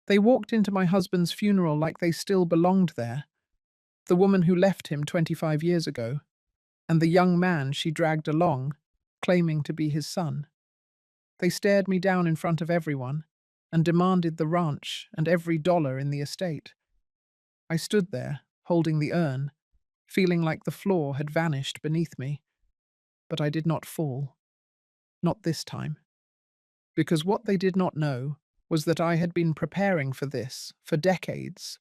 They walked into my husband's funeral like they still belonged there. The woman who left him 25 years ago, and the young man she dragged along, claiming to be his son. They stared me down in front of everyone and demanded the ranch and every dollar in the estate. I stood there, holding the urn, feeling like the floor had vanished beneath me. But I did not fall. Not this time. Because what they did not know was that I had been preparing for this for decades,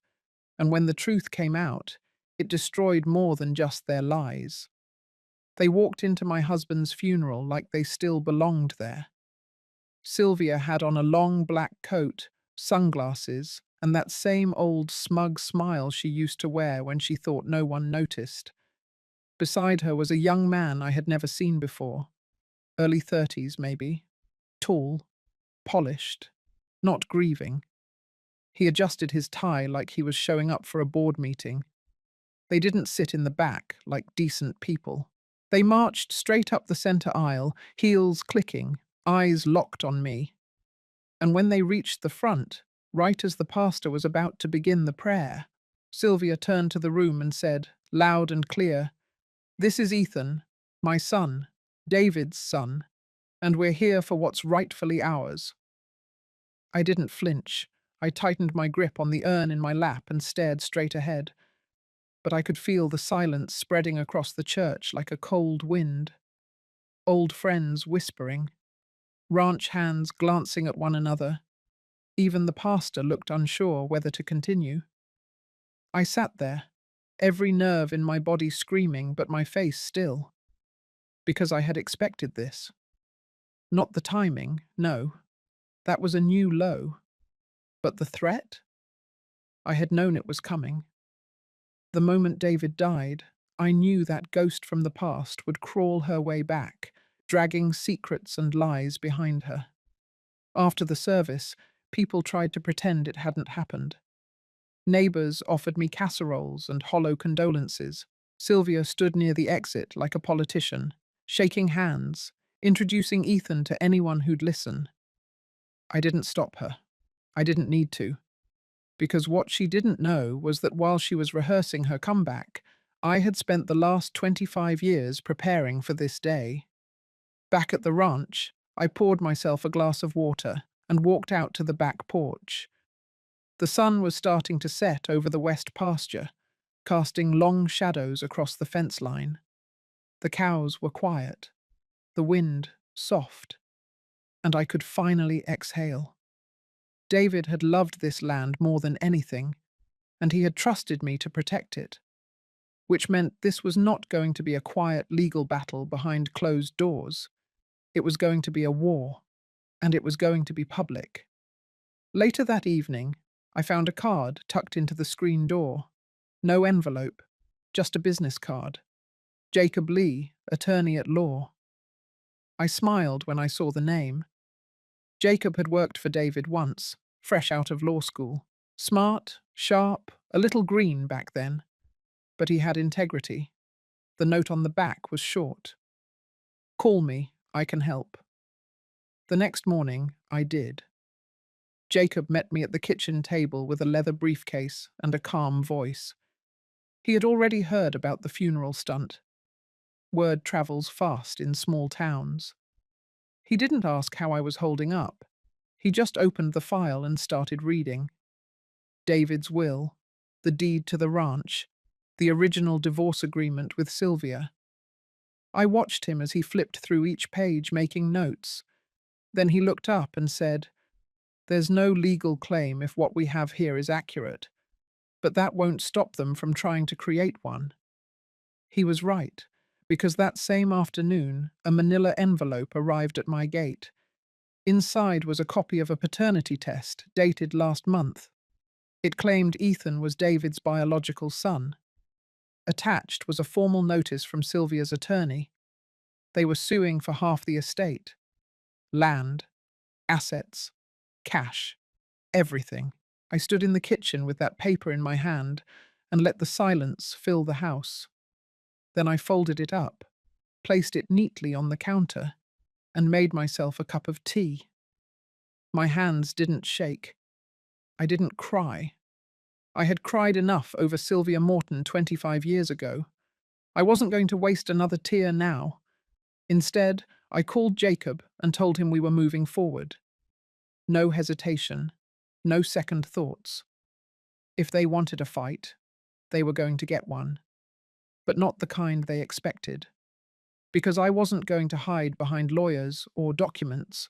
and when the truth came out, it destroyed more than just their lies. They walked into my husband's funeral like they still belonged there. Sylvia had on a long black coat, sunglasses, and that same old smug smile she used to wear when she thought no one noticed. Beside her was a young man I had never seen before, early 30s maybe, tall, polished, not grieving. He adjusted his tie like he was showing up for a board meeting. They didn't sit in the back like decent people. They marched straight up the center aisle, heels clicking, eyes locked on me. And when they reached the front, right as the pastor was about to begin the prayer, Sylvia turned to the room and said, loud and clear, "This is Ethan, my son, David's son, and we're here for what's rightfully ours." I didn't flinch. I tightened my grip on the urn in my lap and stared straight ahead. But I could feel the silence spreading across the church like a cold wind. Old friends whispering, ranch hands glancing at one another. Even the pastor looked unsure whether to continue. I sat there, every nerve in my body screaming but my face still. Because I had expected this. Not the timing, no. That was a new low. But the threat? I had known it was coming. The moment David died, I knew that ghost from the past would crawl her way back, dragging secrets and lies behind her. After the service, people tried to pretend it hadn't happened. Neighbours offered me casseroles and hollow condolences. Sylvia stood near the exit like a politician, shaking hands, introducing Ethan to anyone who'd listen. I didn't stop her. I didn't need to. Because what she didn't know was that while she was rehearsing her comeback, I had spent the last 25 years preparing for this day. Back at the ranch, I poured myself a glass of water and walked out to the back porch. The sun was starting to set over the west pasture, casting long shadows across the fence line. The cows were quiet, the wind soft, and I could finally exhale. David had loved this land more than anything, and he had trusted me to protect it, which meant this was not going to be a quiet legal battle behind closed doors. It was going to be a war, and it was going to be public. Later that evening, I found a card tucked into the screen door. No envelope, just a business card. Jacob Lee, attorney at law. I smiled when I saw the name. Jacob had worked for David once, fresh out of law school. Smart, sharp, a little green back then. But he had integrity. The note on the back was short. "Call me, I can help." The next morning, I did. Jacob met me at the kitchen table with a leather briefcase and a calm voice. He had already heard about the funeral stunt. Word travels fast in small towns. He didn't ask how I was holding up. He just opened the file and started reading. David's will, the deed to the ranch, the original divorce agreement with Sylvia. I watched him as he flipped through each page, making notes. Then he looked up and said, "There's no legal claim if what we have here is accurate, but that won't stop them from trying to create one." He was right, because that same afternoon, a manila envelope arrived at my gate. Inside was a copy of a paternity test dated last month. It claimed Ethan was David's biological son. Attached was a formal notice from Sylvia's attorney. They were suing for half the estate. Land, assets, cash, everything. I stood in the kitchen with that paper in my hand and let the silence fill the house. Then I folded it up, placed it neatly on the counter, and made myself a cup of tea. My hands didn't shake. I didn't cry. I had cried enough over Sylvia Morton 25 years ago. I wasn't going to waste another tear now. Instead, I called Jacob and told him we were moving forward. No hesitation, no second thoughts. If they wanted a fight, they were going to get one, but not the kind they expected. Because I wasn't going to hide behind lawyers or documents.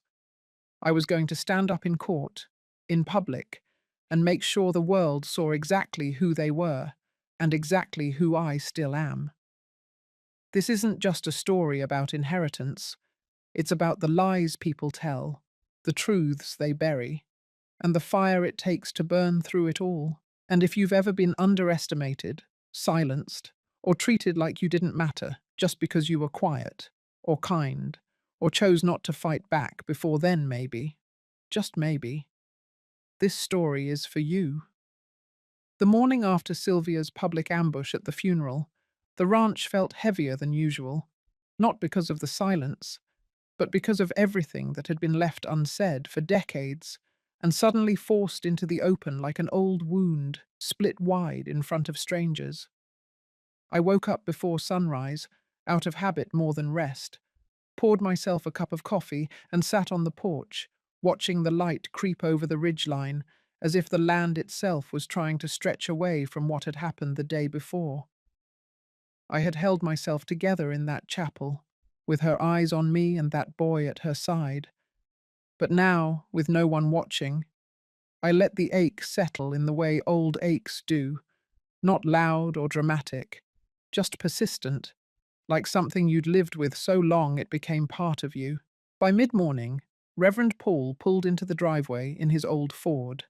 I was going to stand up in court, in public, and make sure the world saw exactly who they were and exactly who I still am. This isn't just a story about inheritance. It's about the lies people tell, the truths they bury, and the fire it takes to burn through it all. And if you've ever been underestimated, silenced, or treated like you didn't matter just because you were quiet, or kind, or chose not to fight back before then, maybe, just maybe, this story is for you. The morning after Sylvia's public ambush at the funeral, the ranch felt heavier than usual, not because of the silence, but because of everything that had been left unsaid for decades and suddenly forced into the open like an old wound split wide in front of strangers. I woke up before sunrise, out of habit more than rest, poured myself a cup of coffee and sat on the porch, watching the light creep over the ridgeline as if the land itself was trying to stretch away from what had happened the day before. I had held myself together in that chapel, with her eyes on me and that boy at her side. But now, with no one watching, I let the ache settle in the way old aches do, not loud or dramatic, just persistent, like something you'd lived with so long it became part of you. By mid-morning, Reverend Paul pulled into the driveway in his old Ford,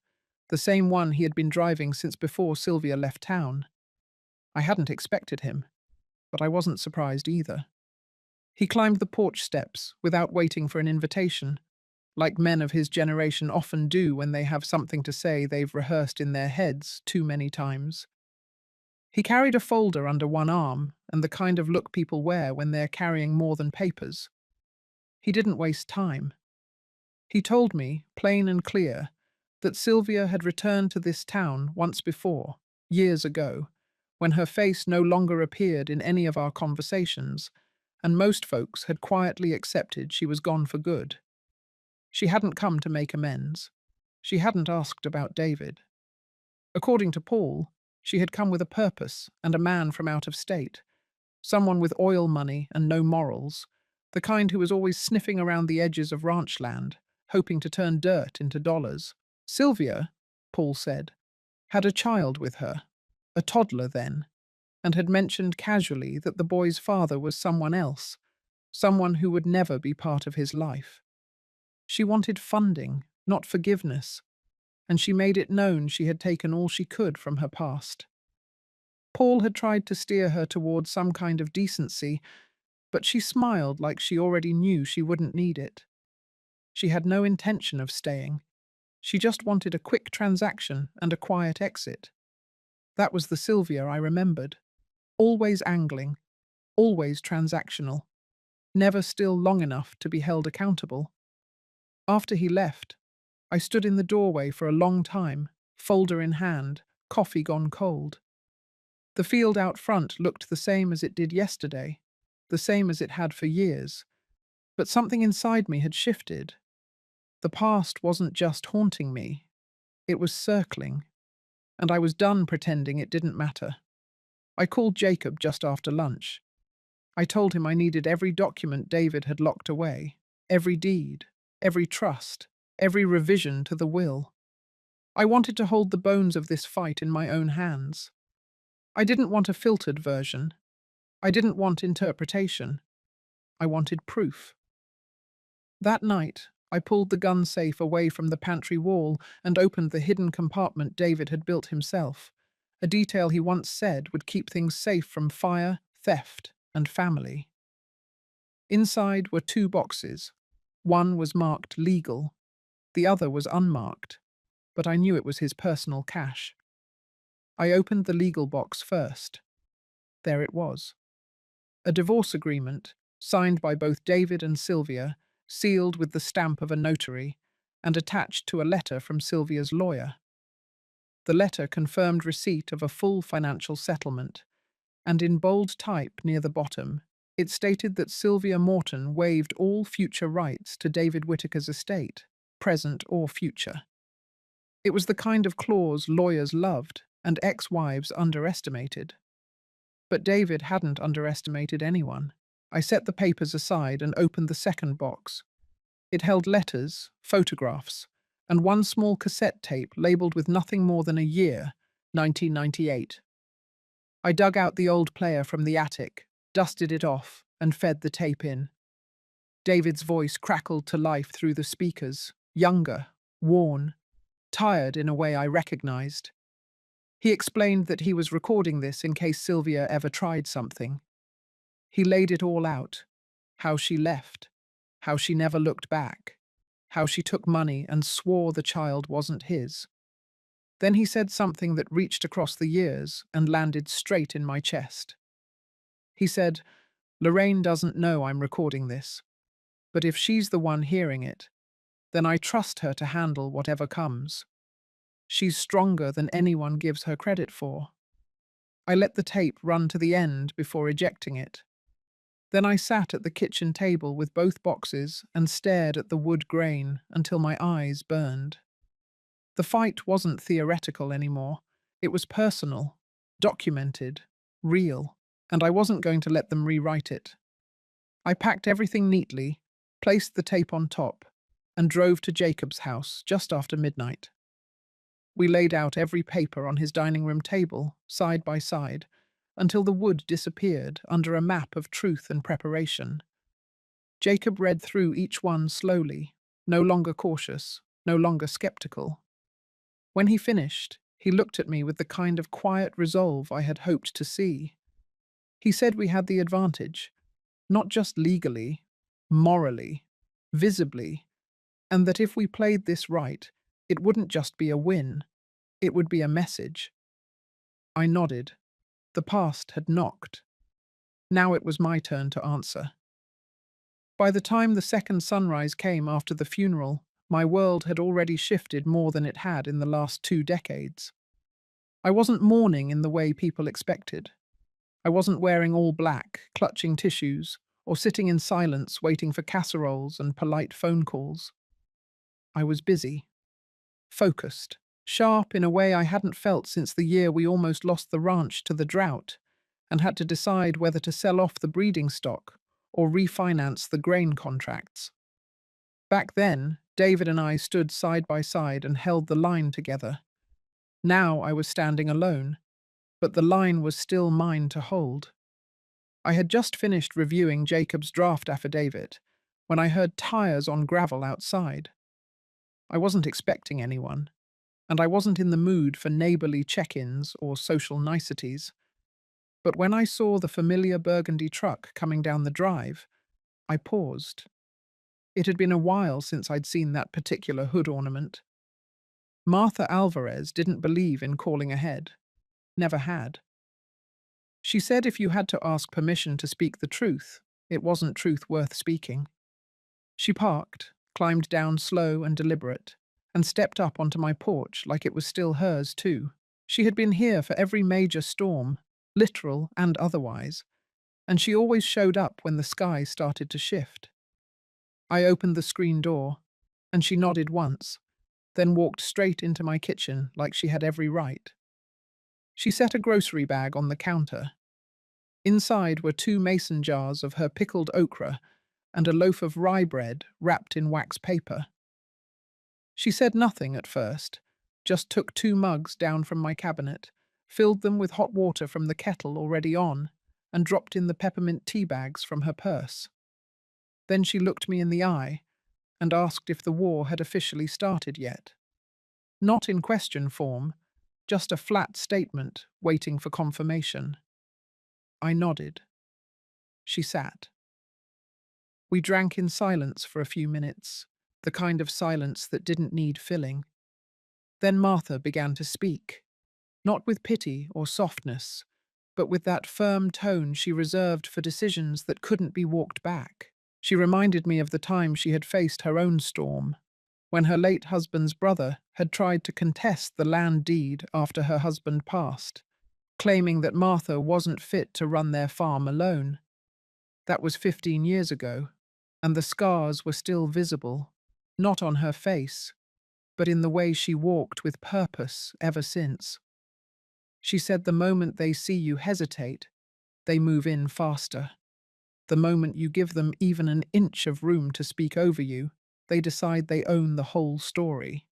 the same one he had been driving since before Sylvia left town. I hadn't expected him, but I wasn't surprised either. He climbed the porch steps without waiting for an invitation, like men of his generation often do when they have something to say they've rehearsed in their heads too many times. He carried a folder under one arm and the kind of look people wear when they're carrying more than papers. He didn't waste time. He told me, plain and clear, that Sylvia had returned to this town once before, years ago, when her face no longer appeared in any of our conversations, and most folks had quietly accepted she was gone for good. She hadn't come to make amends. She hadn't asked about David. According to Paul, she had come with a purpose and a man from out of state, someone with oil money and no morals, the kind who was always sniffing around the edges of ranch land, hoping to turn dirt into dollars. Sylvia, Paul said, had a child with her, a toddler then, and had mentioned casually that the boy's father was someone else, someone who would never be part of his life. She wanted funding, not forgiveness, and she made it known she had taken all she could from her past. Paul had tried to steer her towards some kind of decency, but she smiled like she already knew she wouldn't need it. She had no intention of staying. She just wanted a quick transaction and a quiet exit. That was the Sylvia I remembered. Always angling, always transactional, never still long enough to be held accountable. After he left, I stood in the doorway for a long time, folder in hand, coffee gone cold. The field out front looked the same as it did yesterday, the same as it had for years, but something inside me had shifted. The past wasn't just haunting me, it was circling, and I was done pretending it didn't matter. I called Jacob just after lunch. I told him I needed every document David had locked away, every deed, every trust, every revision to the will. I wanted to hold the bones of this fight in my own hands. I didn't want a filtered version. I didn't want interpretation. I wanted proof. That night, I pulled the gun safe away from the pantry wall and opened the hidden compartment David had built himself, a detail he once said would keep things safe from fire, theft, and family. Inside were two boxes. One was marked legal, the other was unmarked, but I knew it was his personal cash. I opened the legal box first. There it was. A divorce agreement, signed by both David and Sylvia, sealed with the stamp of a notary, and attached to a letter from Sylvia's lawyer. The letter confirmed receipt of a full financial settlement, and in bold type near the bottom, it stated that Sylvia Morton waived all future rights to David Whittaker's estate, present or future. It was the kind of clause lawyers loved and ex-wives underestimated. But David hadn't underestimated anyone. I set the papers aside and opened the second box. It held letters, photographs, and one small cassette tape labeled with nothing more than a year, 1998. I dug out the old player from the attic, dusted it off, and fed the tape in. David's voice crackled to life through the speakers, younger, worn, tired in a way I recognized. He explained that he was recording this in case Sylvia ever tried something. He laid it all out, how she left, how she never looked back, how she took money and swore the child wasn't his. Then he said something that reached across the years and landed straight in my chest. He said, "Lorraine doesn't know I'm recording this, but if she's the one hearing it, then I trust her to handle whatever comes. She's stronger than anyone gives her credit for." I let the tape run to the end before ejecting it. Then I sat at the kitchen table with both boxes and stared at the wood grain until my eyes burned. The fight wasn't theoretical anymore. It was personal, documented, real, and I wasn't going to let them rewrite it. I packed everything neatly, placed the tape on top, and drove to Jacob's house just after midnight. We laid out every paper on his dining room table, side by side, until the wood disappeared under a map of truth and preparation. Jacob read through each one slowly, no longer cautious, no longer skeptical. When he finished, he looked at me with the kind of quiet resolve I had hoped to see. He said we had the advantage, not just legally, morally, visibly, and that if we played this right, it wouldn't just be a win, it would be a message. I nodded. The past had knocked. Now it was my turn to answer. By the time the second sunrise came after the funeral, my world had already shifted more than it had in the last 2 decades. I wasn't mourning in the way people expected. I wasn't wearing all black, clutching tissues, or sitting in silence waiting for casseroles and polite phone calls. I was busy, focused, sharp in a way I hadn't felt since the year we almost lost the ranch to the drought and had to decide whether to sell off the breeding stock or refinance the grain contracts. Back then, David and I stood side by side and held the line together. Now I was standing alone, but the line was still mine to hold. I had just finished reviewing Jacob's draft affidavit when I heard tires on gravel outside. I wasn't expecting anyone, and I wasn't in the mood for neighborly check-ins or social niceties. But when I saw the familiar burgundy truck coming down the drive, I paused. It had been a while since I'd seen that particular hood ornament. Martha Alvarez didn't believe in calling ahead. Never had. She said if you had to ask permission to speak the truth, it wasn't truth worth speaking. She parked, climbed down slow and deliberate, and stepped up onto my porch like it was still hers too. She had been here for every major storm, literal and otherwise, and she always showed up when the sky started to shift. I opened the screen door, and she nodded once, then walked straight into my kitchen like she had every right. She set a grocery bag on the counter. Inside were 2 mason jars of her pickled okra and a loaf of rye bread wrapped in wax paper. She said nothing at first, just took 2 mugs down from my cabinet, filled them with hot water from the kettle already on, and dropped in the peppermint tea bags from her purse. Then she looked me in the eye and asked if the war had officially started yet. Not in question form, just a flat statement waiting for confirmation. I nodded. She sat. We drank in silence for a few minutes, the kind of silence that didn't need filling. Then Martha began to speak, not with pity or softness, but with that firm tone she reserved for decisions that couldn't be walked back. She reminded me of the time she had faced her own storm, when her late husband's brother had tried to contest the land deed after her husband passed, claiming that Martha wasn't fit to run their farm alone. That was 15 years ago, and the scars were still visible, not on her face, but in the way she walked with purpose ever since. She said the moment they see you hesitate, they move in faster. The moment you give them even an inch of room to speak over you, they decide they own the whole story.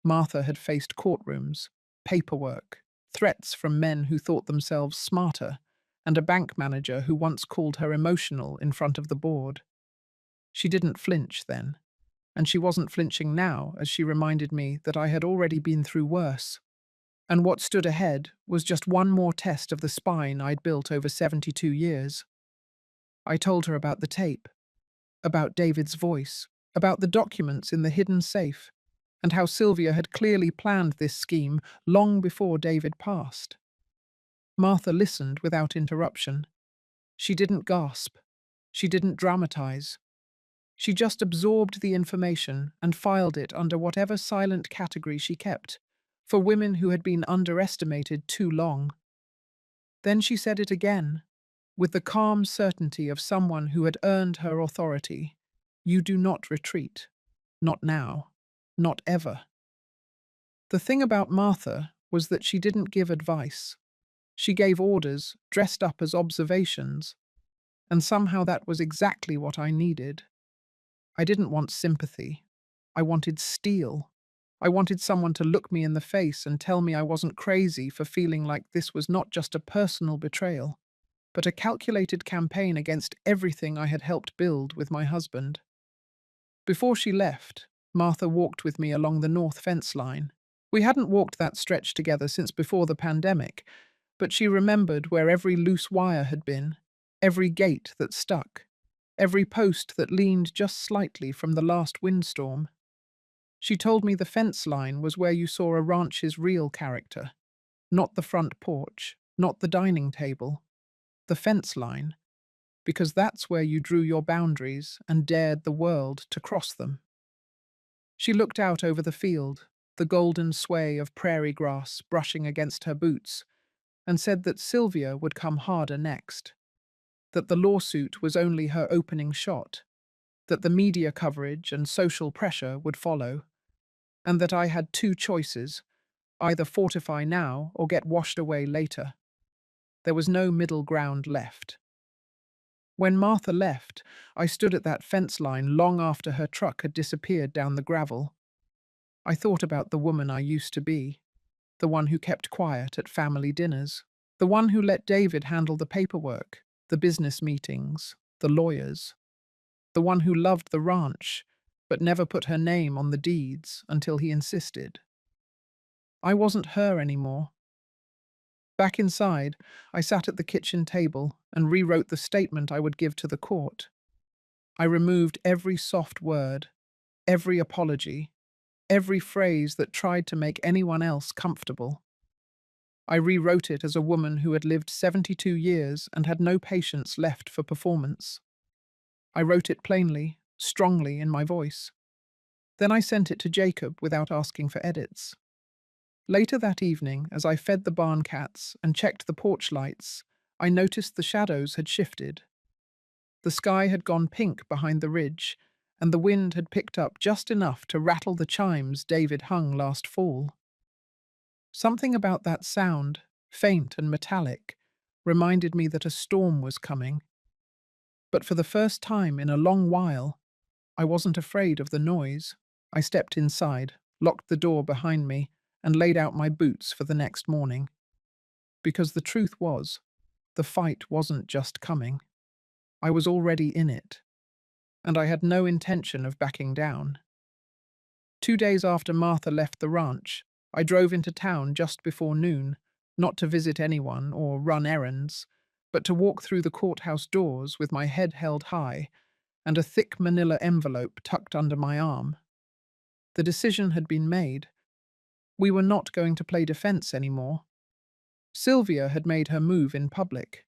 Martha had faced courtrooms, paperwork, threats from men who thought themselves smarter, and a bank manager who once called her emotional in front of the board. She didn't flinch then, and she wasn't flinching now as she reminded me that I had already been through worse. And what stood ahead was just one more test of the spine I'd built over 72 years. I told her about the tape, about David's voice, about the documents in the hidden safe, and how Sylvia had clearly planned this scheme long before David passed. Martha listened without interruption. She didn't gasp. She didn't dramatize. She just absorbed the information and filed it under whatever silent category she kept, for women who had been underestimated too long. Then she said it again, with the calm certainty of someone who had earned her authority. You do not retreat. Not now. Not ever. The thing about Martha was that she didn't give advice. She gave orders, dressed up as observations, and somehow that was exactly what I needed. I didn't want sympathy. I wanted steel. I wanted someone to look me in the face and tell me I wasn't crazy for feeling like this was not just a personal betrayal, but a calculated campaign against everything I had helped build with my husband. Before she left, Martha walked with me along the north fence line. We hadn't walked that stretch together since before the pandemic, but she remembered where every loose wire had been, every gate that stuck, every post that leaned just slightly from the last windstorm. She told me the fence line was where you saw a ranch's real character, not the front porch, not the dining table, the fence line, because that's where you drew your boundaries and dared the world to cross them. She looked out over the field, the golden sway of prairie grass brushing against her boots, and said that Sylvia would come harder next, that the lawsuit was only her opening shot, that the media coverage and social pressure would follow, and that I had two choices, either fortify now or get washed away later. There was no middle ground left. When Martha left, I stood at that fence line long after her truck had disappeared down the gravel. I thought about the woman I used to be, the one who kept quiet at family dinners, the one who let David handle the paperwork, the business meetings, the lawyers, the one who loved the ranch, but never put her name on the deeds until he insisted. I wasn't her anymore. Back inside, I sat at the kitchen table and rewrote the statement I would give to the court. I removed every soft word, every apology, every phrase that tried to make anyone else comfortable. I rewrote it as a woman who had lived 72 years and had no patience left for performance. I wrote it plainly, strongly in my voice. Then I sent it to Jacob without asking for edits. Later that evening, as I fed the barn cats and checked the porch lights, I noticed the shadows had shifted. The sky had gone pink behind the ridge, and the wind had picked up just enough to rattle the chimes David hung last fall. Something about that sound, faint and metallic, reminded me that a storm was coming. But for the first time in a long while, I wasn't afraid of the noise. I stepped inside, locked the door behind me, and laid out my boots for the next morning. Because the truth was, the fight wasn't just coming. I was already in it, and I had no intention of backing down. 2 days after Martha left the ranch, I drove into town just before noon, not to visit anyone or run errands, but to walk through the courthouse doors with my head held high and a thick manila envelope tucked under my arm. The decision had been made. We were not going to play defense anymore. Sylvia had made her move in public.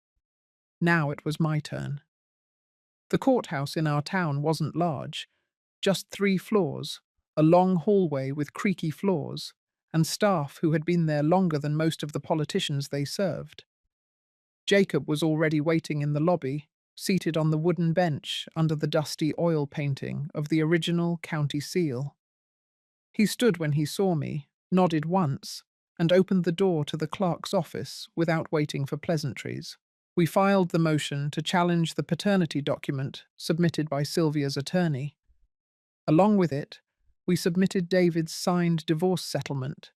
Now it was my turn. The courthouse in our town wasn't large, just 3 floors, a long hallway with creaky floors, and staff who had been there longer than most of the politicians they served. Jacob was already waiting in the lobby, seated on the wooden bench under the dusty oil painting of the original county seal. He stood when he saw me, nodded once, and opened the door to the clerk's office without waiting for pleasantries. We filed the motion to challenge the paternity document submitted by Sylvia's attorney. Along with it, we submitted David's signed divorce settlement,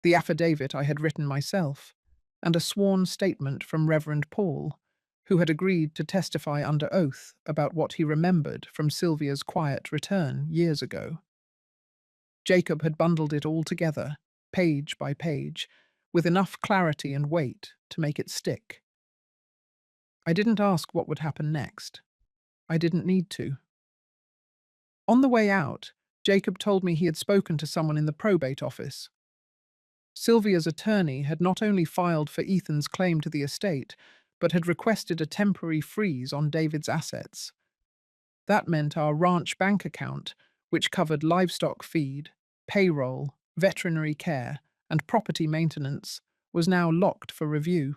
the affidavit I had written myself, and a sworn statement from Reverend Paul, who had agreed to testify under oath about what he remembered from Sylvia's quiet return years ago. Jacob had bundled it all together, page by page, with enough clarity and weight to make it stick. I didn't ask what would happen next. I didn't need to. On the way out, Jacob told me he had spoken to someone in the probate office. Sylvia's attorney had not only filed for Ethan's claim to the estate, but had requested a temporary freeze on David's assets. That meant our ranch bank account, which covered livestock feed, payroll, veterinary care, and property maintenance, was now locked for review.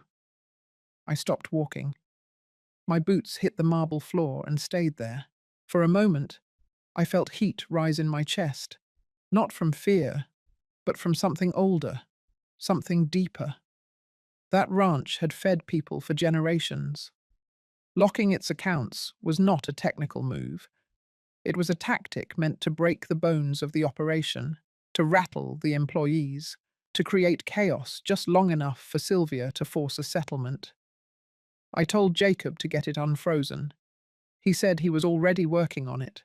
I stopped walking. My boots hit the marble floor and stayed there. For a moment, I felt heat rise in my chest, not from fear, but from something older, something deeper. That ranch had fed people for generations. Locking its accounts was not a technical move. It was a tactic meant to break the bones of the operation, to rattle the employees, to create chaos just long enough for Sylvia to force a settlement. I told Jacob to get it unfrozen. He said he was already working on it.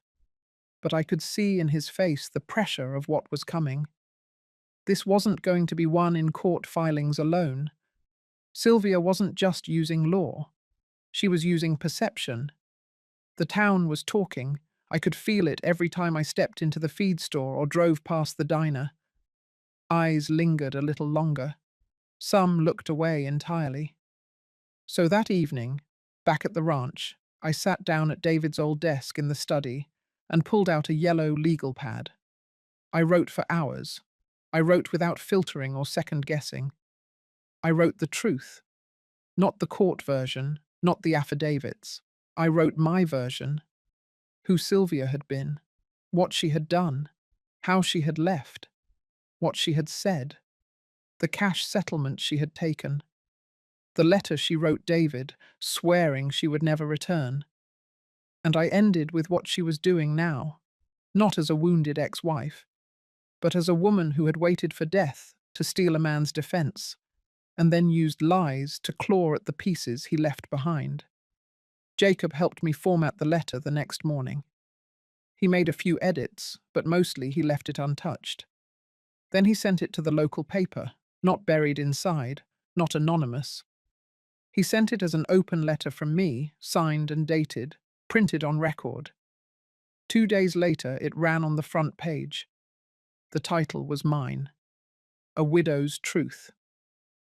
But I could see in his face the pressure of what was coming. This wasn't going to be won in court filings alone. Sylvia wasn't just using law. She was using perception. The town was talking. I could feel it every time I stepped into the feed store or drove past the diner. Eyes lingered a little longer. Some looked away entirely. So that evening, back at the ranch, I sat down at David's old desk in the study and pulled out a yellow legal pad. I wrote for hours. I wrote without filtering or second-guessing. I wrote the truth, not the court version, not the affidavits. I wrote my version, who Sylvia had been, what she had done, how she had left, what she had said, the cash settlement she had taken, the letter she wrote David, swearing she would never return. And I ended with what she was doing now, not as a wounded ex-wife, but as a woman who had waited for death to steal a man's defense, and then used lies to claw at the pieces he left behind. Jacob helped me format the letter the next morning. He made a few edits, but mostly he left it untouched. Then he sent it to the local paper, not buried inside, not anonymous. He sent it as an open letter from me, signed and dated, printed on record. 2 days later, it ran on the front page. The title was mine, A Widow's Truth.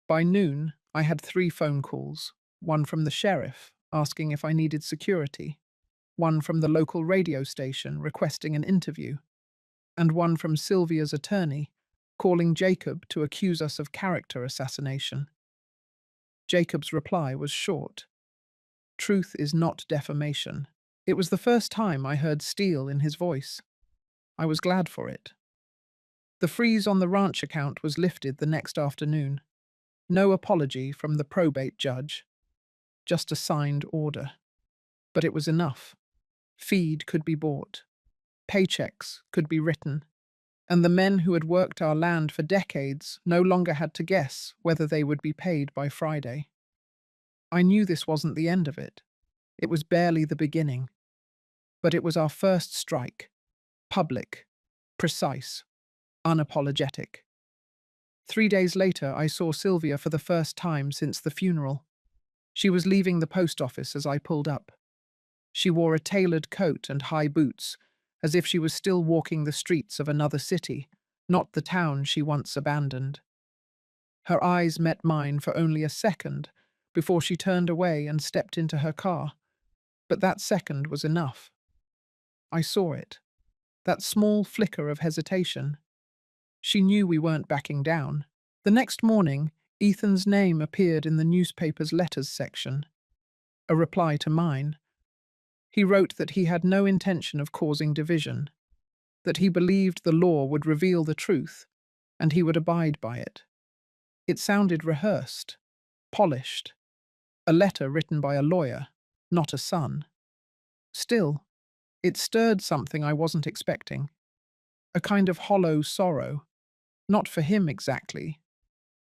By noon, I had 3 phone calls, one from the sheriff, asking if I needed security, one from the local radio station requesting an interview, and one from Sylvia's attorney, calling Jacob to accuse us of character assassination. Jacob's reply was short. Truth is not defamation. It was the first time I heard steel in his voice. I was glad for it. The freeze on the ranch account was lifted the next afternoon. No apology from the probate judge. Just a signed order. But it was enough. Feed could be bought. Paychecks could be written. And the men who had worked our land for decades no longer had to guess whether they would be paid by Friday. I knew this wasn't the end of it. It was barely the beginning. But it was our first strike. Public. Precise. Unapologetic. 3 days later, I saw Sylvia for the first time since the funeral. She was leaving the post office as I pulled up. She wore a tailored coat and high boots, as if she was still walking the streets of another city, not the town she once abandoned. Her eyes met mine for only a second before she turned away and stepped into her car. But that second was enough. I saw it. That small flicker of hesitation. She knew we weren't backing down. The next morning, Ethan's name appeared in the newspaper's letters section, a reply to mine. He wrote that he had no intention of causing division, that he believed the law would reveal the truth, and he would abide by it. It sounded rehearsed, polished, a letter written by a lawyer, not a son. Still, it stirred something I wasn't expecting, a kind of hollow sorrow, not for him exactly,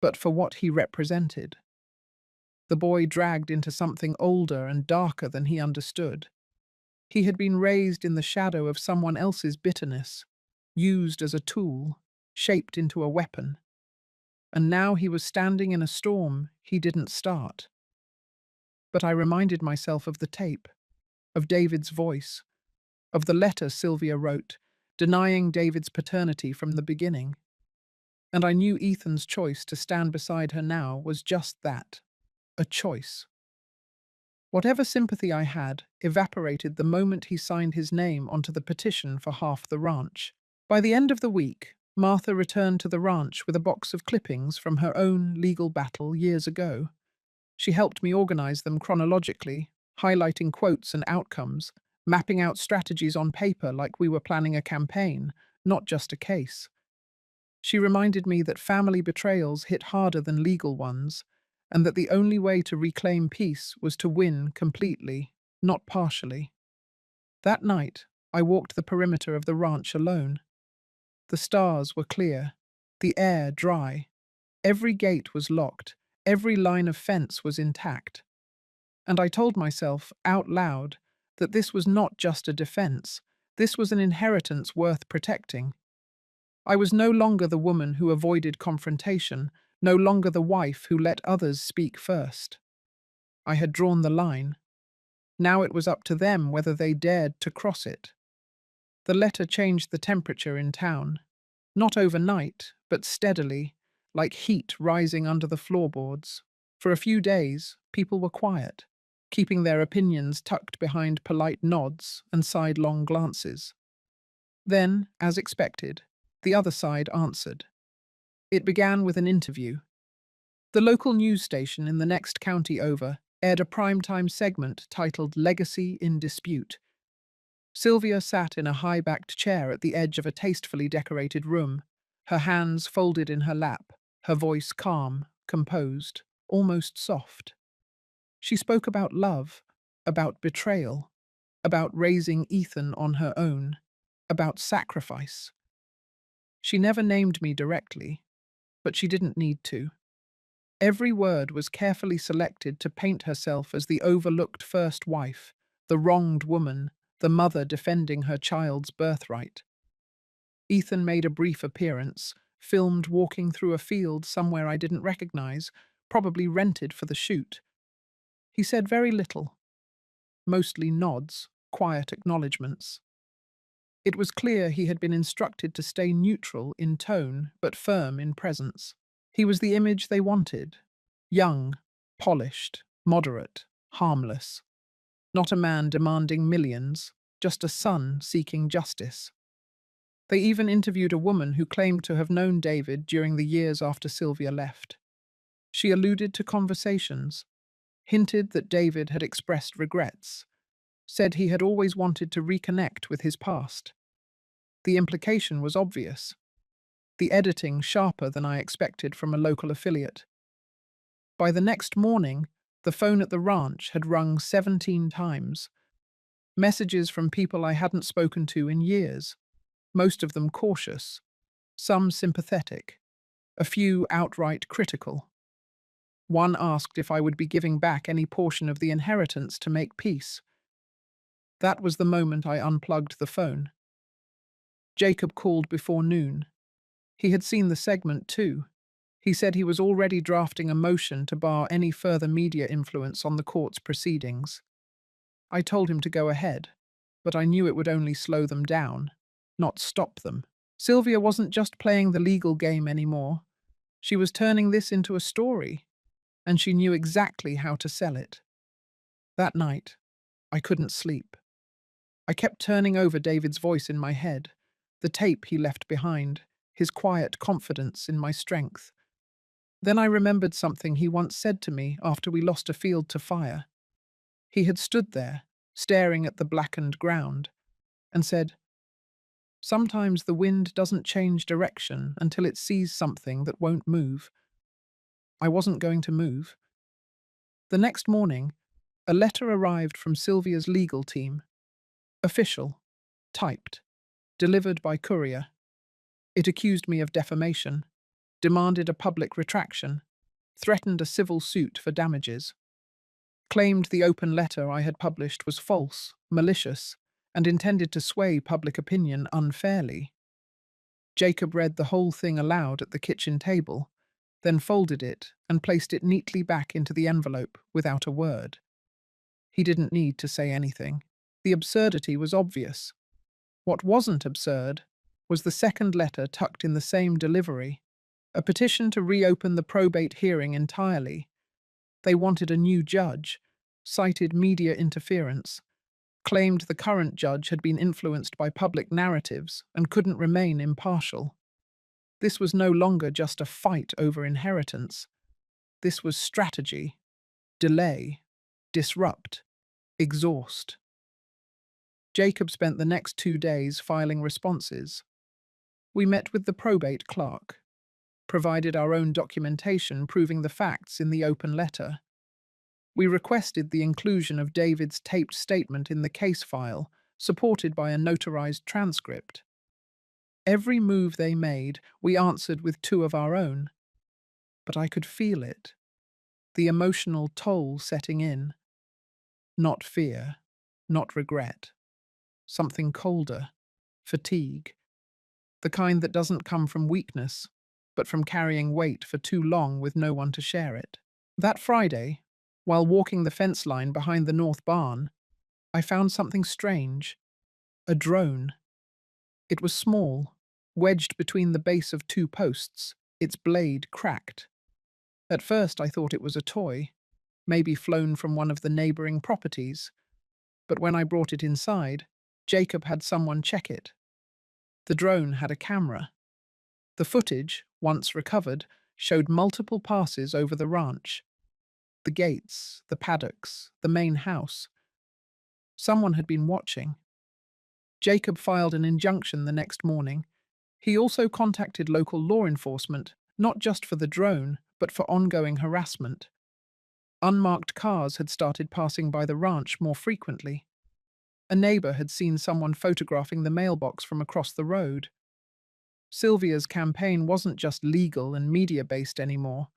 but for what he represented. The boy dragged into something older and darker than he understood. He had been raised in the shadow of someone else's bitterness, used as a tool, shaped into a weapon. And now he was standing in a storm he didn't start. But I reminded myself of the tape, of David's voice, of the letter Sylvia wrote, denying David's paternity from the beginning. And I knew Ethan's choice to stand beside her now was just that, a choice. Whatever sympathy I had evaporated the moment he signed his name onto the petition for half the ranch. By the end of the week, Martha returned to the ranch with a box of clippings from her own legal battle years ago. She helped me organize them chronologically, highlighting quotes and outcomes, mapping out strategies on paper like we were planning a campaign, not just a case. She reminded me that family betrayals hit harder than legal ones, and that the only way to reclaim peace was to win completely, not partially. That night, I walked the perimeter of the ranch alone. The stars were clear, the air dry. Every gate was locked, every line of fence was intact. And I told myself, out loud, that this was not just a defense, this was an inheritance worth protecting. I was no longer the woman who avoided confrontation, no longer the wife who let others speak first. I had drawn the line. Now it was up to them whether they dared to cross it. The letter changed the temperature in town. Not overnight, but steadily, like heat rising under the floorboards. For a few days, people were quiet, keeping their opinions tucked behind polite nods and sidelong glances. Then, as expected, the other side answered. It began with an interview. The local news station in the next county over aired a primetime segment titled Legacy in Dispute. Sylvia sat in a high-backed chair at the edge of a tastefully decorated room, her hands folded in her lap, her voice calm, composed, almost soft. She spoke about love, about betrayal, about raising Ethan on her own, about sacrifice. She never named me directly, but she didn't need to. Every word was carefully selected to paint herself as the overlooked first wife, the wronged woman, the mother defending her child's birthright. Ethan made a brief appearance, filmed walking through a field somewhere I didn't recognize, probably rented for the shoot. He said very little, mostly nods, quiet acknowledgements. It was clear he had been instructed to stay neutral in tone but firm in presence. He was the image they wanted. Young, polished, moderate, harmless. Not a man demanding millions, just a son seeking justice. They even interviewed a woman who claimed to have known David during the years after Sylvia left. She alluded to conversations, hinted that David had expressed regrets, said he had always wanted to reconnect with his past. The implication was obvious. The editing sharper than I expected from a local affiliate. By the next morning, the phone at the ranch had rung 17 times. Messages from people I hadn't spoken to in years, most of them cautious, some sympathetic, a few outright critical. One asked if I would be giving back any portion of the inheritance to make peace. That was the moment I unplugged the phone. Jacob called before noon. He had seen the segment too. He said he was already drafting a motion to bar any further media influence on the court's proceedings. I told him to go ahead, but I knew it would only slow them down, not stop them. Sylvia wasn't just playing the legal game anymore. She was turning this into a story, and she knew exactly how to sell it. That night, I couldn't sleep. I kept turning over David's voice in my head, the tape he left behind, his quiet confidence in my strength. Then I remembered something he once said to me after we lost a field to fire. He had stood there, staring at the blackened ground, and said, "Sometimes the wind doesn't change direction until it sees something that won't move." I wasn't going to move. The next morning, a letter arrived from Sylvia's legal team. Official. Typed. Delivered by courier. It accused me of defamation, demanded a public retraction, threatened a civil suit for damages, claimed the open letter I had published was false, malicious, and intended to sway public opinion unfairly. Jacob read the whole thing aloud at the kitchen table, then folded it and placed it neatly back into the envelope without a word. He didn't need to say anything. The absurdity was obvious. What wasn't absurd was the second letter tucked in the same delivery, a petition to reopen the probate hearing entirely. They wanted a new judge, cited media interference, claimed the current judge had been influenced by public narratives and couldn't remain impartial. This was no longer just a fight over inheritance. This was strategy, delay, disrupt, exhaust. Jacob spent the next 2 days filing responses. We met with the probate clerk, provided our own documentation proving the facts in the open letter. We requested the inclusion of David's taped statement in the case file, supported by a notarized transcript. Every move they made, we answered with 2 of our own. But I could feel it, the emotional toll setting in. Not fear, not regret. Something colder, fatigue. The kind that doesn't come from weakness, but from carrying weight for too long with no one to share it. That Friday, while walking the fence line behind the north barn, I found something strange. A drone. It was small, wedged between the base of 2 posts, its blade cracked. At first I thought it was a toy, maybe flown from one of the neighboring properties, but when I brought it inside, Jacob had someone check it. The drone had a camera. The footage, once recovered, showed multiple passes over the ranch. The gates, the paddocks, the main house. Someone had been watching. Jacob filed an injunction the next morning. He also contacted local law enforcement, not just for the drone, but for ongoing harassment. Unmarked cars had started passing by the ranch more frequently. A neighbor had seen someone photographing the mailbox from across the road. Sylvia's campaign wasn't just legal and media-based anymore.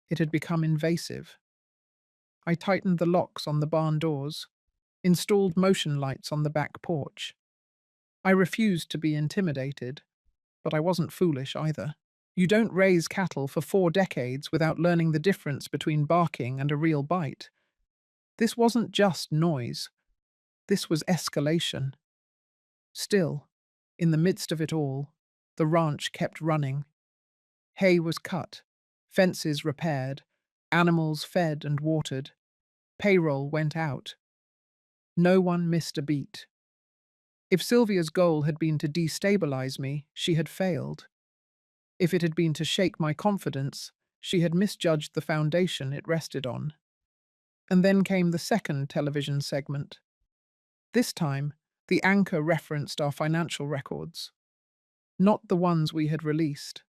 It had become invasive. I tightened the locks on the barn doors, installed motion lights on the back porch. I refused to be intimidated, but I wasn't foolish either. You don't raise cattle for 4 decades without learning the difference between barking and a real bite. This wasn't just noise. This was escalation. Still, in the midst of it all, the ranch kept running. Hay was cut, fences repaired, animals fed and watered. Payroll went out. No one missed a beat. If Sylvia's goal had been to destabilize me, she had failed. If it had been to shake my confidence, she had misjudged the foundation it rested on. And then came the second television segment. This time, the anchor referenced our financial records. Not the ones we had released,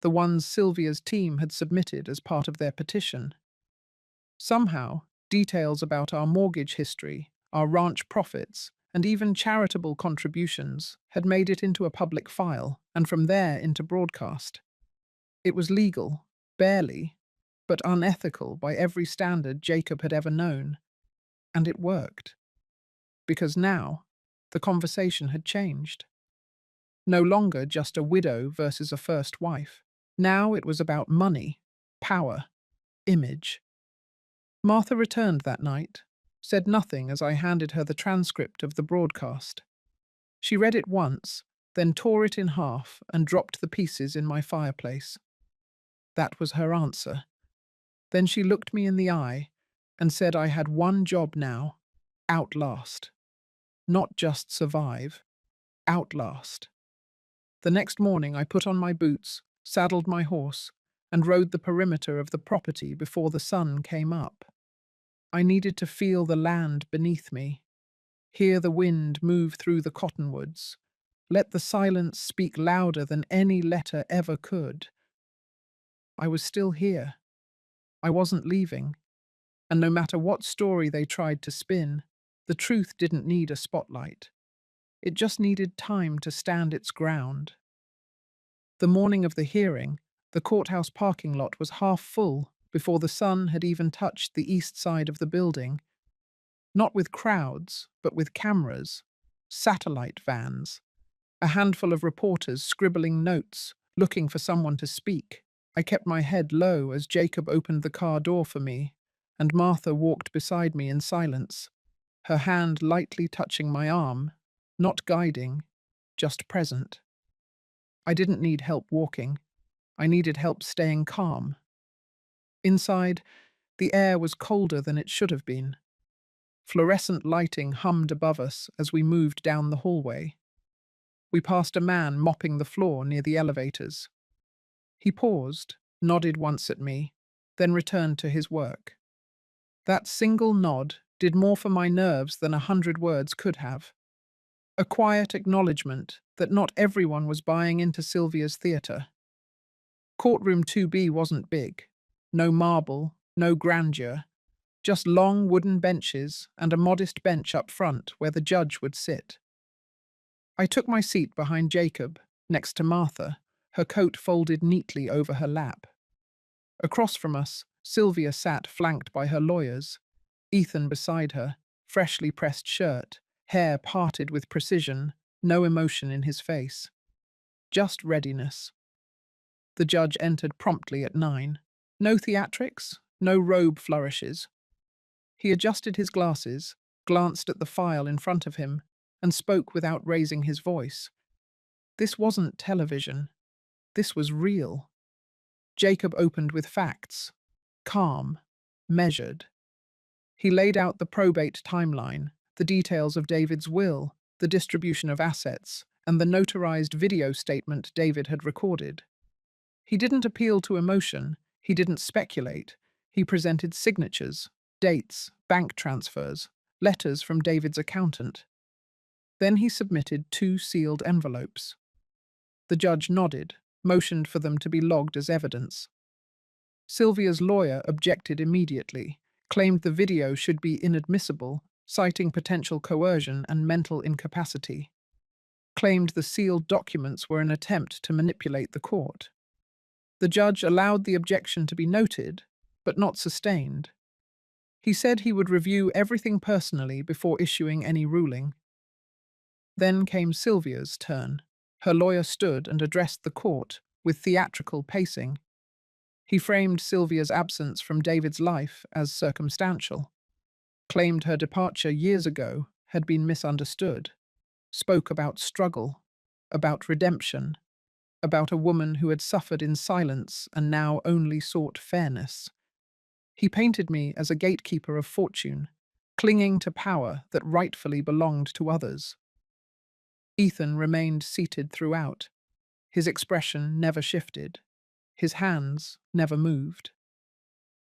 the ones Sylvia's team had submitted as part of their petition. Somehow, details about our mortgage history, our ranch profits, and even charitable contributions had made it into a public file, and from there into broadcast. It was legal, barely, but unethical by every standard Jacob had ever known. And it worked. Because now, the conversation had changed. No longer just a widow versus a first wife. Now it was about money, power, image. Martha returned that night, said nothing as I handed her the transcript of the broadcast. She read it once, then tore it in half and dropped the pieces in my fireplace. That was her answer. Then she looked me in the eye and said I had one job now: outlast. Not just survive, outlast. The next morning I put on my boots, saddled my horse, and rode the perimeter of the property before the sun came up. I needed to feel the land beneath me, hear the wind move through the cottonwoods, let the silence speak louder than any letter ever could. I was still here. I wasn't leaving, and no matter what story they tried to spin, the truth didn't need a spotlight. It just needed time to stand its ground. The morning of the hearing, the courthouse parking lot was half full before the sun had even touched the east side of the building, not with crowds, but with cameras, satellite vans, a handful of reporters scribbling notes, looking for someone to speak. I kept my head low as Jacob opened the car door for me, and Martha walked beside me in silence, her hand lightly touching my arm, not guiding, just present. I didn't need help walking. I needed help staying calm. Inside, the air was colder than it should have been. Fluorescent lighting hummed above us as we moved down the hallway. We passed a man mopping the floor near the elevators. He paused, nodded once at me, then returned to his work. That single nod did more for my nerves than 100 words could have. A quiet acknowledgement that not everyone was buying into Sylvia's theatre. Courtroom 2B wasn't big. No marble, no grandeur, just long wooden benches and a modest bench up front where the judge would sit. I took my seat behind Jacob, next to Martha, her coat folded neatly over her lap. Across from us, Sylvia sat flanked by her lawyers, Ethan beside her, freshly pressed shirt, hair parted with precision, no emotion in his face. Just readiness. The judge entered promptly at 9. No theatrics, no robe flourishes. He adjusted his glasses, glanced at the file in front of him, and spoke without raising his voice. This wasn't television. This was real. Jacob opened with facts, calm, measured. He laid out the probate timeline, the details of David's will, the distribution of assets, and the notarized video statement David had recorded. He didn't appeal to emotion, he didn't speculate. He presented signatures, dates, bank transfers, letters from David's accountant. Then he submitted 2 sealed envelopes. The judge nodded, motioned for them to be logged as evidence. Sylvia's lawyer objected immediately, claimed the video should be inadmissible, citing potential coercion and mental incapacity. Claimed the sealed documents were an attempt to manipulate the court. The judge allowed the objection to be noted, but not sustained. He said he would review everything personally before issuing any ruling. Then came Sylvia's turn. Her lawyer stood and addressed the court with theatrical pacing. He framed Sylvia's absence from David's life as circumstantial, claimed her departure years ago had been misunderstood, spoke about struggle, about redemption, about a woman who had suffered in silence and now only sought fairness. He painted me as a gatekeeper of fortune, clinging to power that rightfully belonged to others. Ethan remained seated throughout. His expression never shifted. His hands never moved.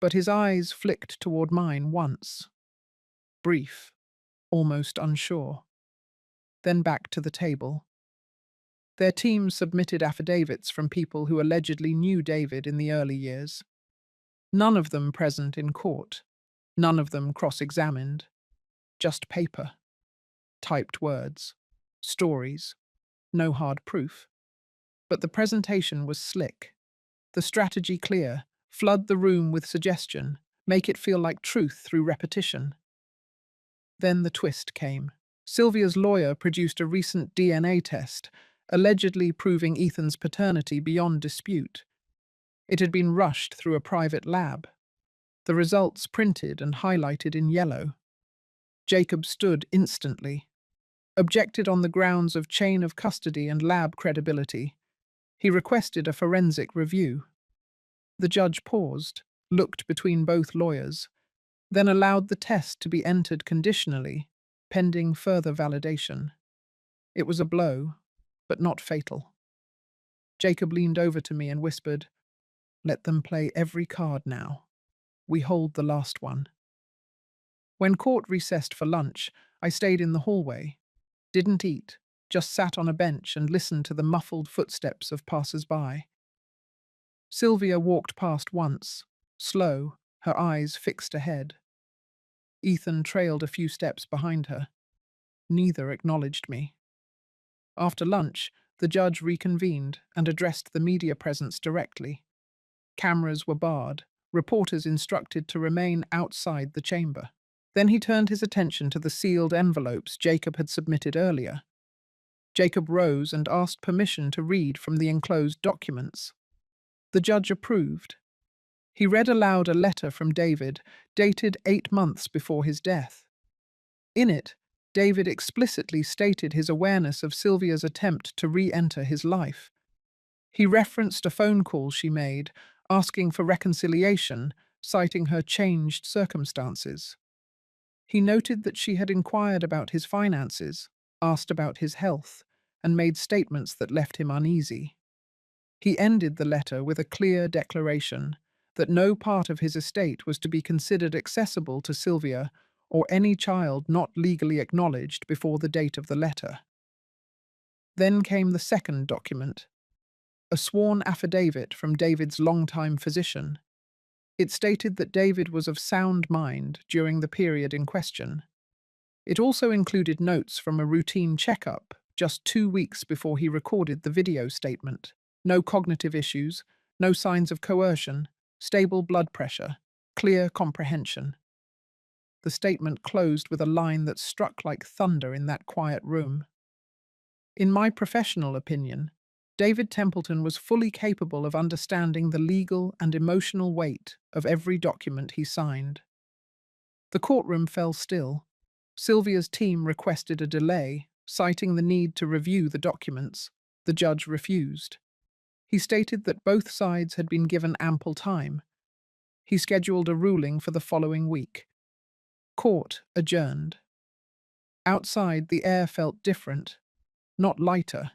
But his eyes flicked toward mine once. Brief, almost unsure. Then back to the table. Their team submitted affidavits from people who allegedly knew David in the early years. None of them present in court. None of them cross-examined. Just paper. Typed words. Stories. No hard proof. But the presentation was slick. The strategy clear. Flood the room with suggestion. Make it feel like truth through repetition. Then the twist came. Sylvia's lawyer produced a recent DNA test, allegedly proving Ethan's paternity beyond dispute. It had been rushed through a private lab. The results printed and highlighted in yellow. Jacob stood instantly. Objected on the grounds of chain of custody and lab credibility. He requested a forensic review. The judge paused, looked between both lawyers, then allowed the test to be entered conditionally, pending further validation. It was a blow, but not fatal. Jacob leaned over to me and whispered, "Let them play every card now. We hold the last one." When court recessed for lunch, I stayed in the hallway, didn't eat, just sat on a bench and listened to the muffled footsteps of passers-by. Sylvia walked past once, slow, her eyes fixed ahead. Ethan trailed a few steps behind her. Neither acknowledged me. After lunch, the judge reconvened and addressed the media presence directly. Cameras were barred, reporters instructed to remain outside the chamber. Then he turned his attention to the sealed envelopes Jacob had submitted earlier. Jacob rose and asked permission to read from the enclosed documents. The judge approved. He read aloud a letter from David, dated 8 months before his death. In it, David explicitly stated his awareness of Sylvia's attempt to re-enter his life. He referenced a phone call she made, asking for reconciliation, citing her changed circumstances. He noted that she had inquired about his finances, asked about his health, and made statements that left him uneasy. He ended the letter with a clear declaration that no part of his estate was to be considered accessible to Sylvia or any child not legally acknowledged before the date of the letter. Then came the second document, a sworn affidavit from David's longtime physician. It stated that David was of sound mind during the period in question. It also included notes from a routine checkup just 2 weeks before he recorded the video statement. No cognitive issues, no signs of coercion, stable blood pressure, clear comprehension. The statement closed with a line that struck like thunder in that quiet room. In my professional opinion, David Templeton was fully capable of understanding the legal and emotional weight of every document he signed. The courtroom fell still. Sylvia's team requested a delay, citing the need to review the documents. The judge refused. He stated that both sides had been given ample time. He scheduled a ruling for the following week. Court adjourned. Outside, the air felt different, not lighter,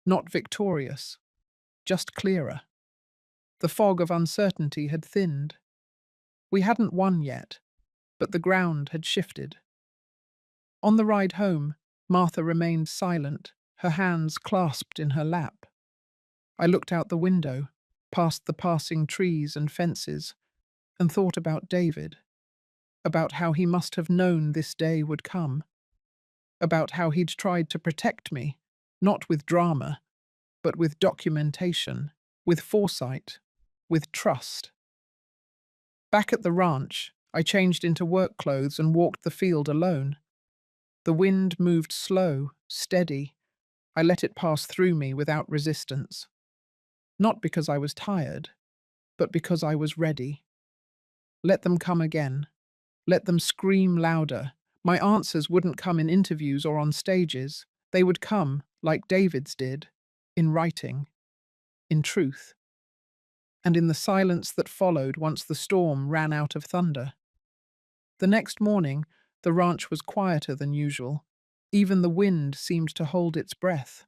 not victorious, just clearer. The fog of uncertainty had thinned. We hadn't won yet, but the ground had shifted. On the ride home, Martha remained silent, her hands clasped in her lap. I looked out the window, past the passing trees and fences, and thought about David, about how he must have known this day would come, about how he'd tried to protect me, not with drama, but with documentation, with foresight, with trust. Back at the ranch, I changed into work clothes and walked the field alone. The wind moved slow, steady. I let it pass through me without resistance. Not because I was tired, but because I was ready. Let them come again. Let them scream louder. My answers wouldn't come in interviews or on stages. They would come, like David's did, in writing, in truth. And in the silence that followed once the storm ran out of thunder. The next morning, the ranch was quieter than usual. Even the wind seemed to hold its breath.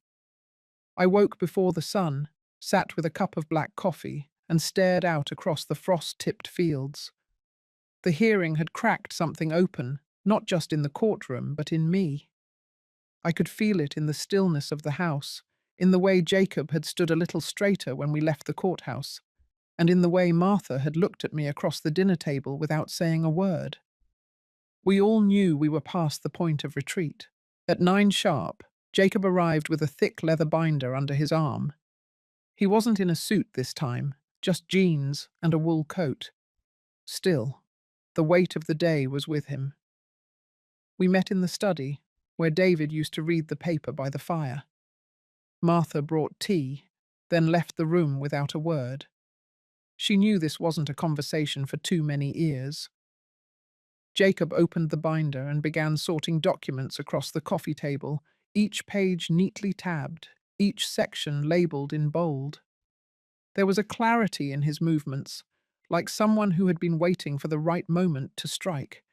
I woke before the sun, sat with a cup of black coffee, and stared out across the frost-tipped fields. The hearing had cracked something open, not just in the courtroom, but in me. I could feel it in the stillness of the house, in the way Jacob had stood a little straighter when we left the courthouse, and in the way Martha had looked at me across the dinner table without saying a word. We all knew we were past the point of retreat. At 9 sharp, Jacob arrived with a thick leather binder under his arm. He wasn't in a suit this time, just jeans and a wool coat. Still, the weight of the day was with him. We met in the study, where David used to read the paper by the fire. Martha brought tea, then left the room without a word. She knew this wasn't a conversation for too many ears. Jacob opened the binder and began sorting documents across the coffee table, each page neatly tabbed, each section labelled in bold. There was a clarity in his movements, like someone who had been waiting for the right moment to strike.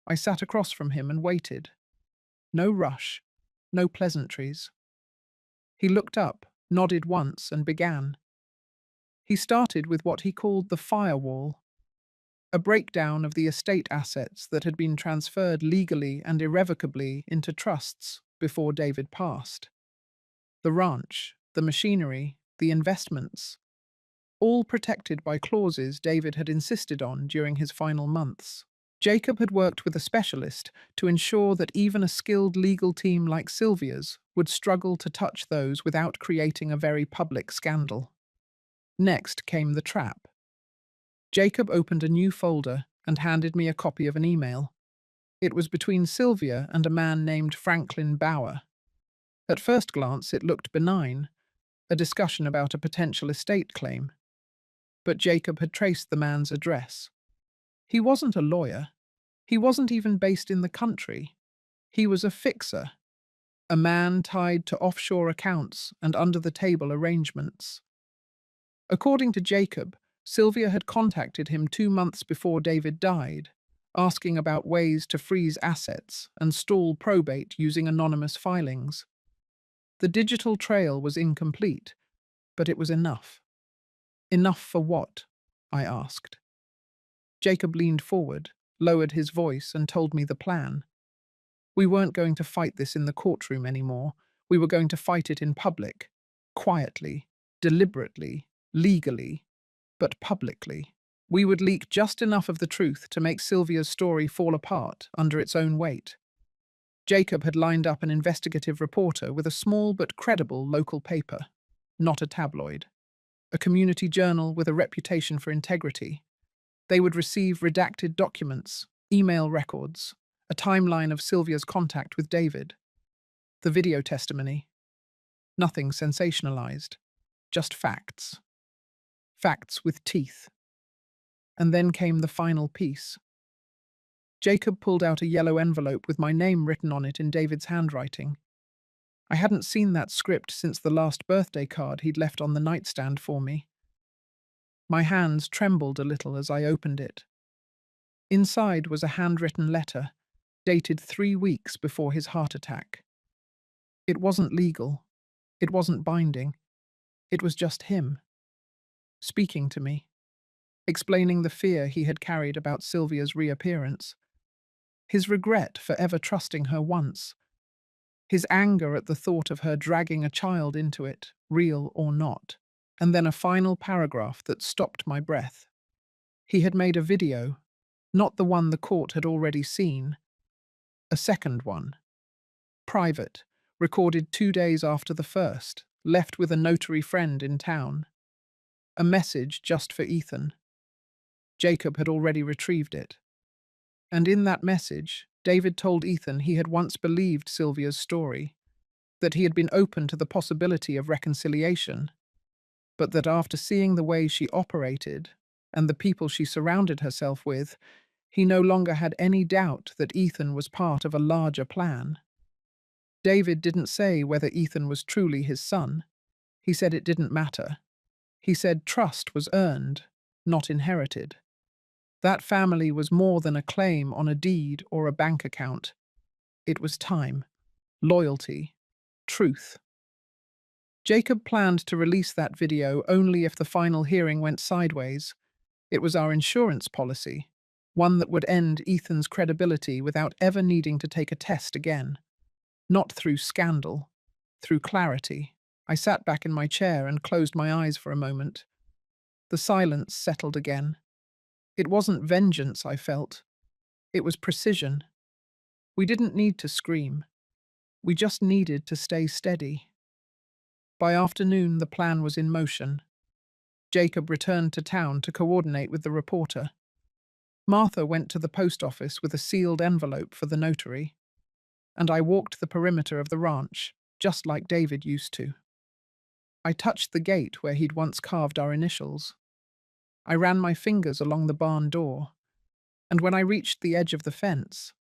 I sat across from him and waited. No rush, no pleasantries. He looked up, nodded once, and began. He started with what he called the firewall, a breakdown of the estate assets that had been transferred legally and irrevocably into trusts before David passed. The ranch, the machinery, the investments, all protected by clauses David had insisted on during his final months. Jacob had worked with a specialist to ensure that even a skilled legal team like Sylvia's would struggle to touch those without creating a very public scandal. Next came the trap. Jacob opened a new folder and handed me a copy of an email. It was between Sylvia and a man named Franklin Bauer. At first glance, it looked benign, a discussion about a potential estate claim. But Jacob had traced the man's address. He wasn't a lawyer. He wasn't even based in the country. He was a fixer, a man tied to offshore accounts and under-the-table arrangements. According to Jacob, Sylvia had contacted him 2 months before David died, asking about ways to freeze assets and stall probate using anonymous filings. The digital trail was incomplete, but it was enough. Enough for what? I asked. Jacob leaned forward, lowered his voice, and told me the plan. We weren't going to fight this in the courtroom anymore. We were going to fight it in public, quietly, deliberately, legally, but publicly. We would leak just enough of the truth to make Sylvia's story fall apart under its own weight. Jacob had lined up an investigative reporter with a small but credible local paper, not a tabloid, a community journal with a reputation for integrity. They would receive redacted documents, email records, a timeline of Sylvia's contact with David, the video testimony. Nothing sensationalized, just facts. Facts with teeth. And then came the final piece. Jacob pulled out a yellow envelope with my name written on it in David's handwriting. I hadn't seen that script since the last birthday card he'd left on the nightstand for me. My hands trembled a little as I opened it. Inside was a handwritten letter, dated 3 weeks before his heart attack. It wasn't legal. It wasn't binding. It was just him, speaking to me, explaining the fear he had carried about Sylvia's reappearance, his regret for ever trusting her once, his anger at the thought of her dragging a child into it, real or not, and then a final paragraph that stopped my breath. He had made a video, not the one the court had already seen, a second one, private, recorded 2 days after the first, left with a notary friend in town. A message just for Ethan. Jacob had already retrieved it. And in that message, David told Ethan he had once believed Sylvia's story, that he had been open to the possibility of reconciliation, but that after seeing the way she operated and the people she surrounded herself with, he no longer had any doubt that Ethan was part of a larger plan. David didn't say whether Ethan was truly his son. He said it didn't matter. He said trust was earned, not inherited. That family was more than a claim on a deed or a bank account. It was time, loyalty, truth. Jacob planned to release that video only if the final hearing went sideways. It was our insurance policy, one that would end Ethan's credibility without ever needing to take a test again. Not through scandal, through clarity. I sat back in my chair and closed my eyes for a moment. The silence settled again. It wasn't vengeance I felt. It was precision. We didn't need to scream. We just needed to stay steady. By afternoon, the plan was in motion. Jacob returned to town to coordinate with the reporter. Martha went to the post office with a sealed envelope for the notary, and I walked the perimeter of the ranch, just like David used to. I touched the gate where he'd once carved our initials. I ran my fingers along the barn door, and when I reached the edge of the fence,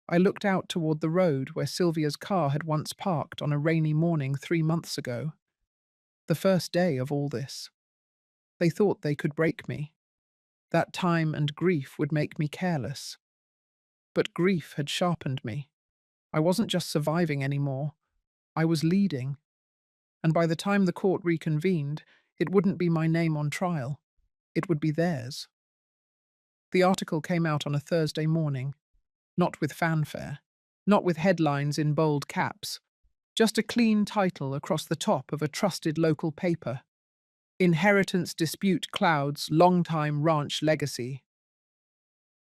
I looked out toward the road where Sylvia's car had once parked on a rainy morning 3 months ago. The first day of all this. They thought they could break me. That time and grief would make me careless. But grief had sharpened me. I wasn't just surviving anymore. I was leading. and by the time the court reconvened, it wouldn't be my name on trial. It would be theirs. The article came out on a Thursday morning, not with fanfare, not with headlines in bold caps, just a clean title across the top of a trusted local paper. Inheritance Dispute Clouds Longtime Ranch Legacy.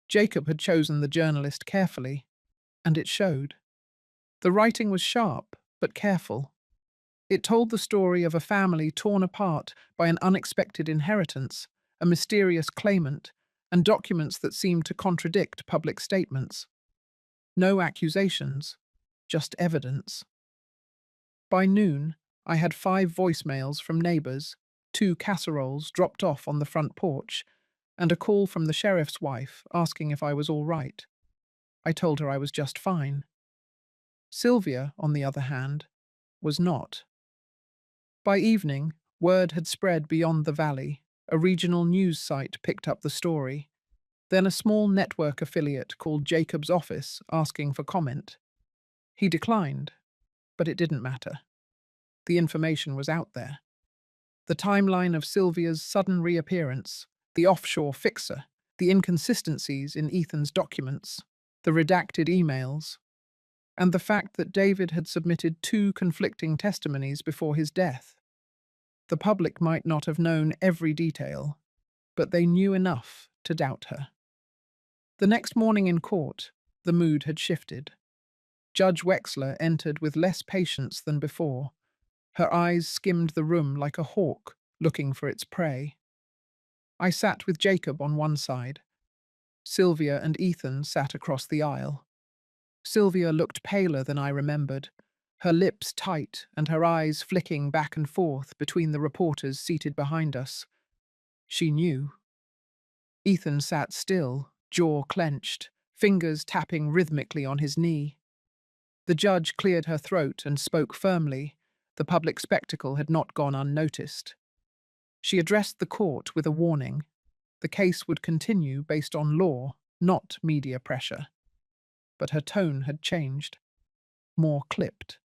Jacob had chosen the journalist carefully, and it showed. The writing was sharp, but careful. It told the story of a family torn apart by an unexpected inheritance, a mysterious claimant, and documents that seemed to contradict public statements. No accusations, just evidence. By noon, I had 5 voicemails from neighbors, 2 casseroles dropped off on the front porch, and a call from the sheriff's wife asking if I was all right. I told her I was just fine. Sylvia, on the other hand, was not. By evening, word had spread beyond the valley. A regional news site picked up the story. Then a small network affiliate called Jacob's office asking for comment. He declined, but it didn't matter. The information was out there. The timeline of Sylvia's sudden reappearance, the offshore fixer, the inconsistencies in Ethan's documents, the redacted emails, and the fact that David had submitted 2 conflicting testimonies before his death. The public might not have known every detail, but they knew enough to doubt her. The next morning in court, the mood had shifted. Judge Wexler entered with less patience than before. Her eyes skimmed the room like a hawk looking for its prey. I sat with Jacob on one side. Sylvia and Ethan sat across the aisle. Sylvia looked paler than I remembered, her lips tight and her eyes flicking back and forth between the reporters seated behind us. She knew. Ethan sat still, jaw clenched, fingers tapping rhythmically on his knee. The judge cleared her throat and spoke firmly. The public spectacle had not gone unnoticed. She addressed the court with a warning. The case would continue based on law, not media pressure. But her tone had changed. More clipped,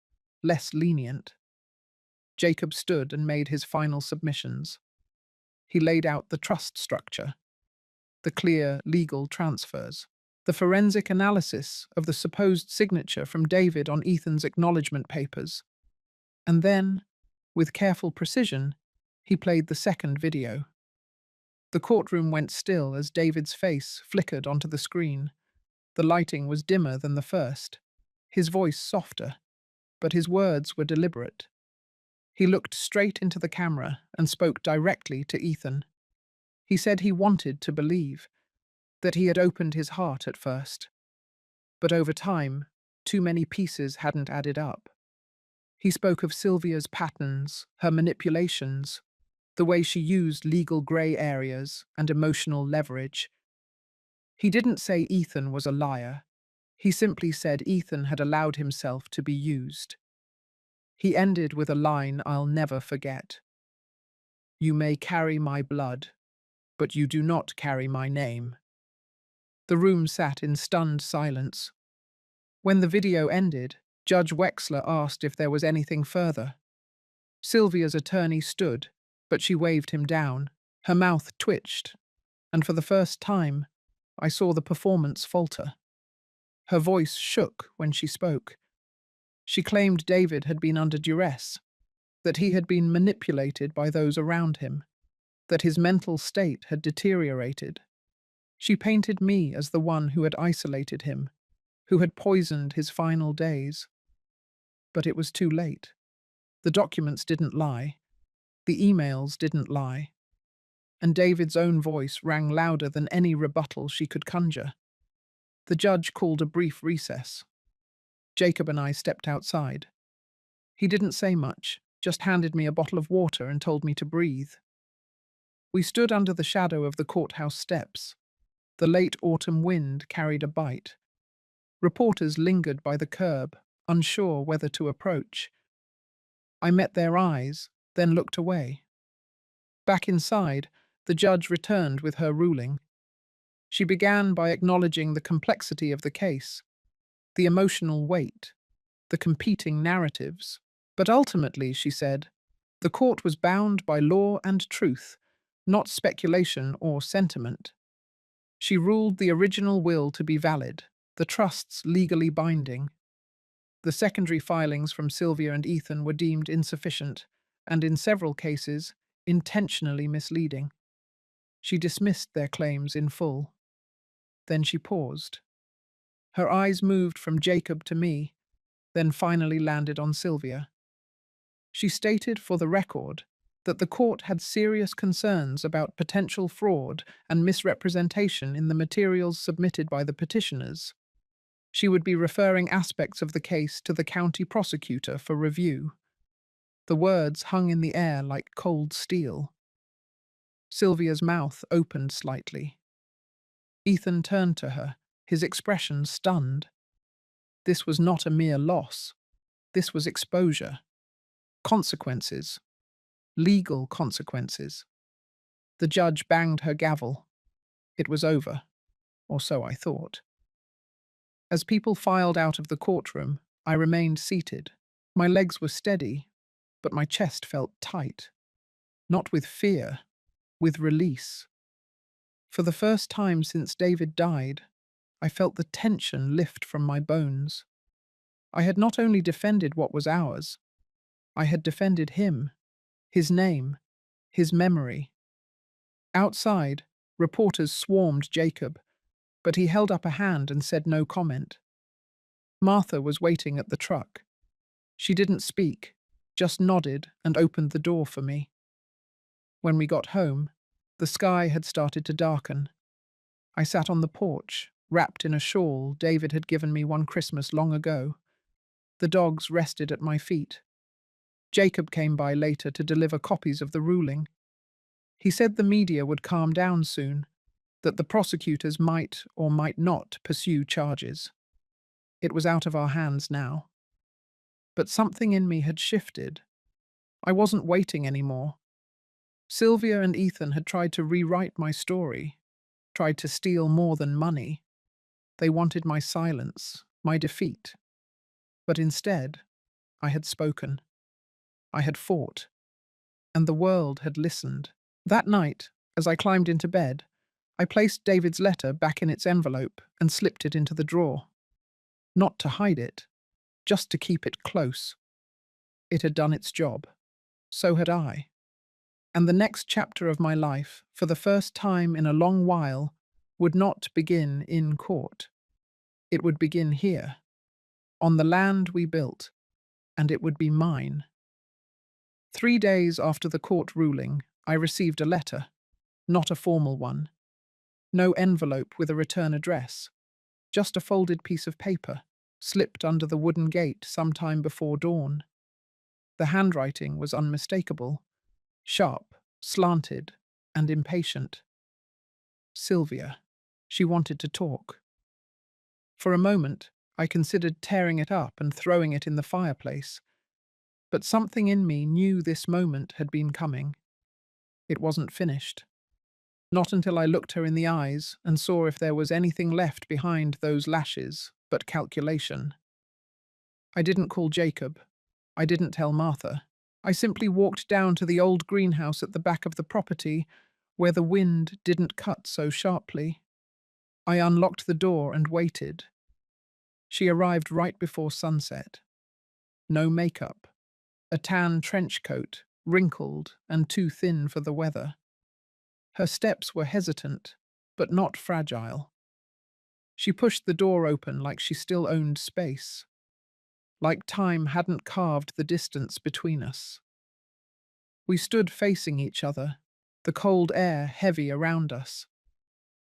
less lenient. Jacob stood and made his final submissions. He laid out the trust structure, the clear legal transfers, the forensic analysis of the supposed signature from David on Ethan's acknowledgement papers. And then, with careful precision, he played the second video. The courtroom went still as David's face flickered onto the screen. The lighting was dimmer than the first, his voice softer, but his words were deliberate. He looked straight into the camera and spoke directly to Ethan. He said he wanted to believe, that he had opened his heart at first. But over time, too many pieces hadn't added up. He spoke of Sylvia's patterns, her manipulations, the way she used legal grey areas and emotional leverage. He didn't say Ethan was a liar. He simply said Ethan had allowed himself to be used. He ended with a line I'll never forget. "You may carry my blood, but you do not carry my name." The room sat in stunned silence. When the video ended, Judge Wexler asked if there was anything further. Sylvia's attorney stood, but she waved him down. Her mouth twitched, and for the first time, I saw the performance falter. Her voice shook when she spoke. She claimed David had been under duress, that he had been manipulated by those around him, that his mental state had deteriorated. She painted me as the one who had isolated him, who had poisoned his final days. But it was too late. The documents didn't lie. The emails didn't lie. And David's own voice rang louder than any rebuttal she could conjure. The judge called a brief recess. Jacob and I stepped outside. He didn't say much, just handed me a bottle of water and told me to breathe. We stood under the shadow of the courthouse steps. The late autumn wind carried a bite. Reporters lingered by the curb, unsure whether to approach. I met their eyes, then looked away. Back inside, the judge returned with her ruling. She began by acknowledging the complexity of the case, the emotional weight, the competing narratives. But ultimately, she said, The court was bound by law and truth, not speculation or sentiment. She ruled the original will to be valid, the trusts legally binding. The secondary filings from Sylvia and Ethan were deemed insufficient, and in several cases, intentionally misleading. She dismissed their claims in full. Then she paused. Her eyes moved from Jacob to me, then finally landed on Sylvia. She stated for the record that the court had serious concerns about potential fraud and misrepresentation in the materials submitted by the petitioners. She would be referring aspects of the case to the county prosecutor for review. The words hung in the air like cold steel. Sylvia's mouth opened slightly. Ethan turned to her, his expression stunned. This was not a mere loss. This was exposure. Consequences. Legal consequences. The judge banged her gavel. It was over, or so I thought. As people filed out of the courtroom, I remained seated. My legs were steady, but my chest felt tight. Not with fear, with release. For the first time since David died, I felt the tension lift from my bones. I had not only defended what was ours, I had defended him, his name, his memory. Outside, reporters swarmed Jacob, but he held up a hand and said no comment. Martha was waiting at the truck. She didn't speak, just nodded and opened the door for me. When we got home, the sky had started to darken. I sat on the porch, wrapped in a shawl David had given me one Christmas long ago. The dogs rested at my feet. Jacob came by later to deliver copies of the ruling. He said the media would calm down soon, that the prosecutors might or might not pursue charges. It was out of our hands now. But something in me had shifted. I wasn't waiting anymore. Sylvia and Ethan had tried to rewrite my story, tried to steal more than money. They wanted my silence, my defeat. But instead, I had spoken. I had fought. And the world had listened. That night, as I climbed into bed, I placed David's letter back in its envelope and slipped it into the drawer. Not to hide it, just to keep it close. It had done its job. So had I. And the next chapter of my life, for the first time in a long while, would not begin in court. It would begin here, on the land we built, and it would be mine. 3 days after the court ruling, I received a letter, not a formal one. No envelope with a return address, just a folded piece of paper, slipped under the wooden gate sometime before dawn. The handwriting was unmistakable, sharp, slanted, and impatient. Sylvia. She wanted to talk. For a moment, I considered tearing it up and throwing it in the fireplace. But something in me knew this moment had been coming. It wasn't finished. Not until I looked her in the eyes and saw if there was anything left behind those lashes but calculation. I didn't call Jacob. I didn't tell Martha. I simply walked down to the old greenhouse at the back of the property where the wind didn't cut so sharply. I unlocked the door and waited. She arrived right before sunset. No makeup. A tan trench coat, wrinkled and too thin for the weather. Her steps were hesitant, but not fragile. She pushed the door open like she still owned space, like time hadn't carved the distance between us. We stood facing each other, the cold air heavy around us.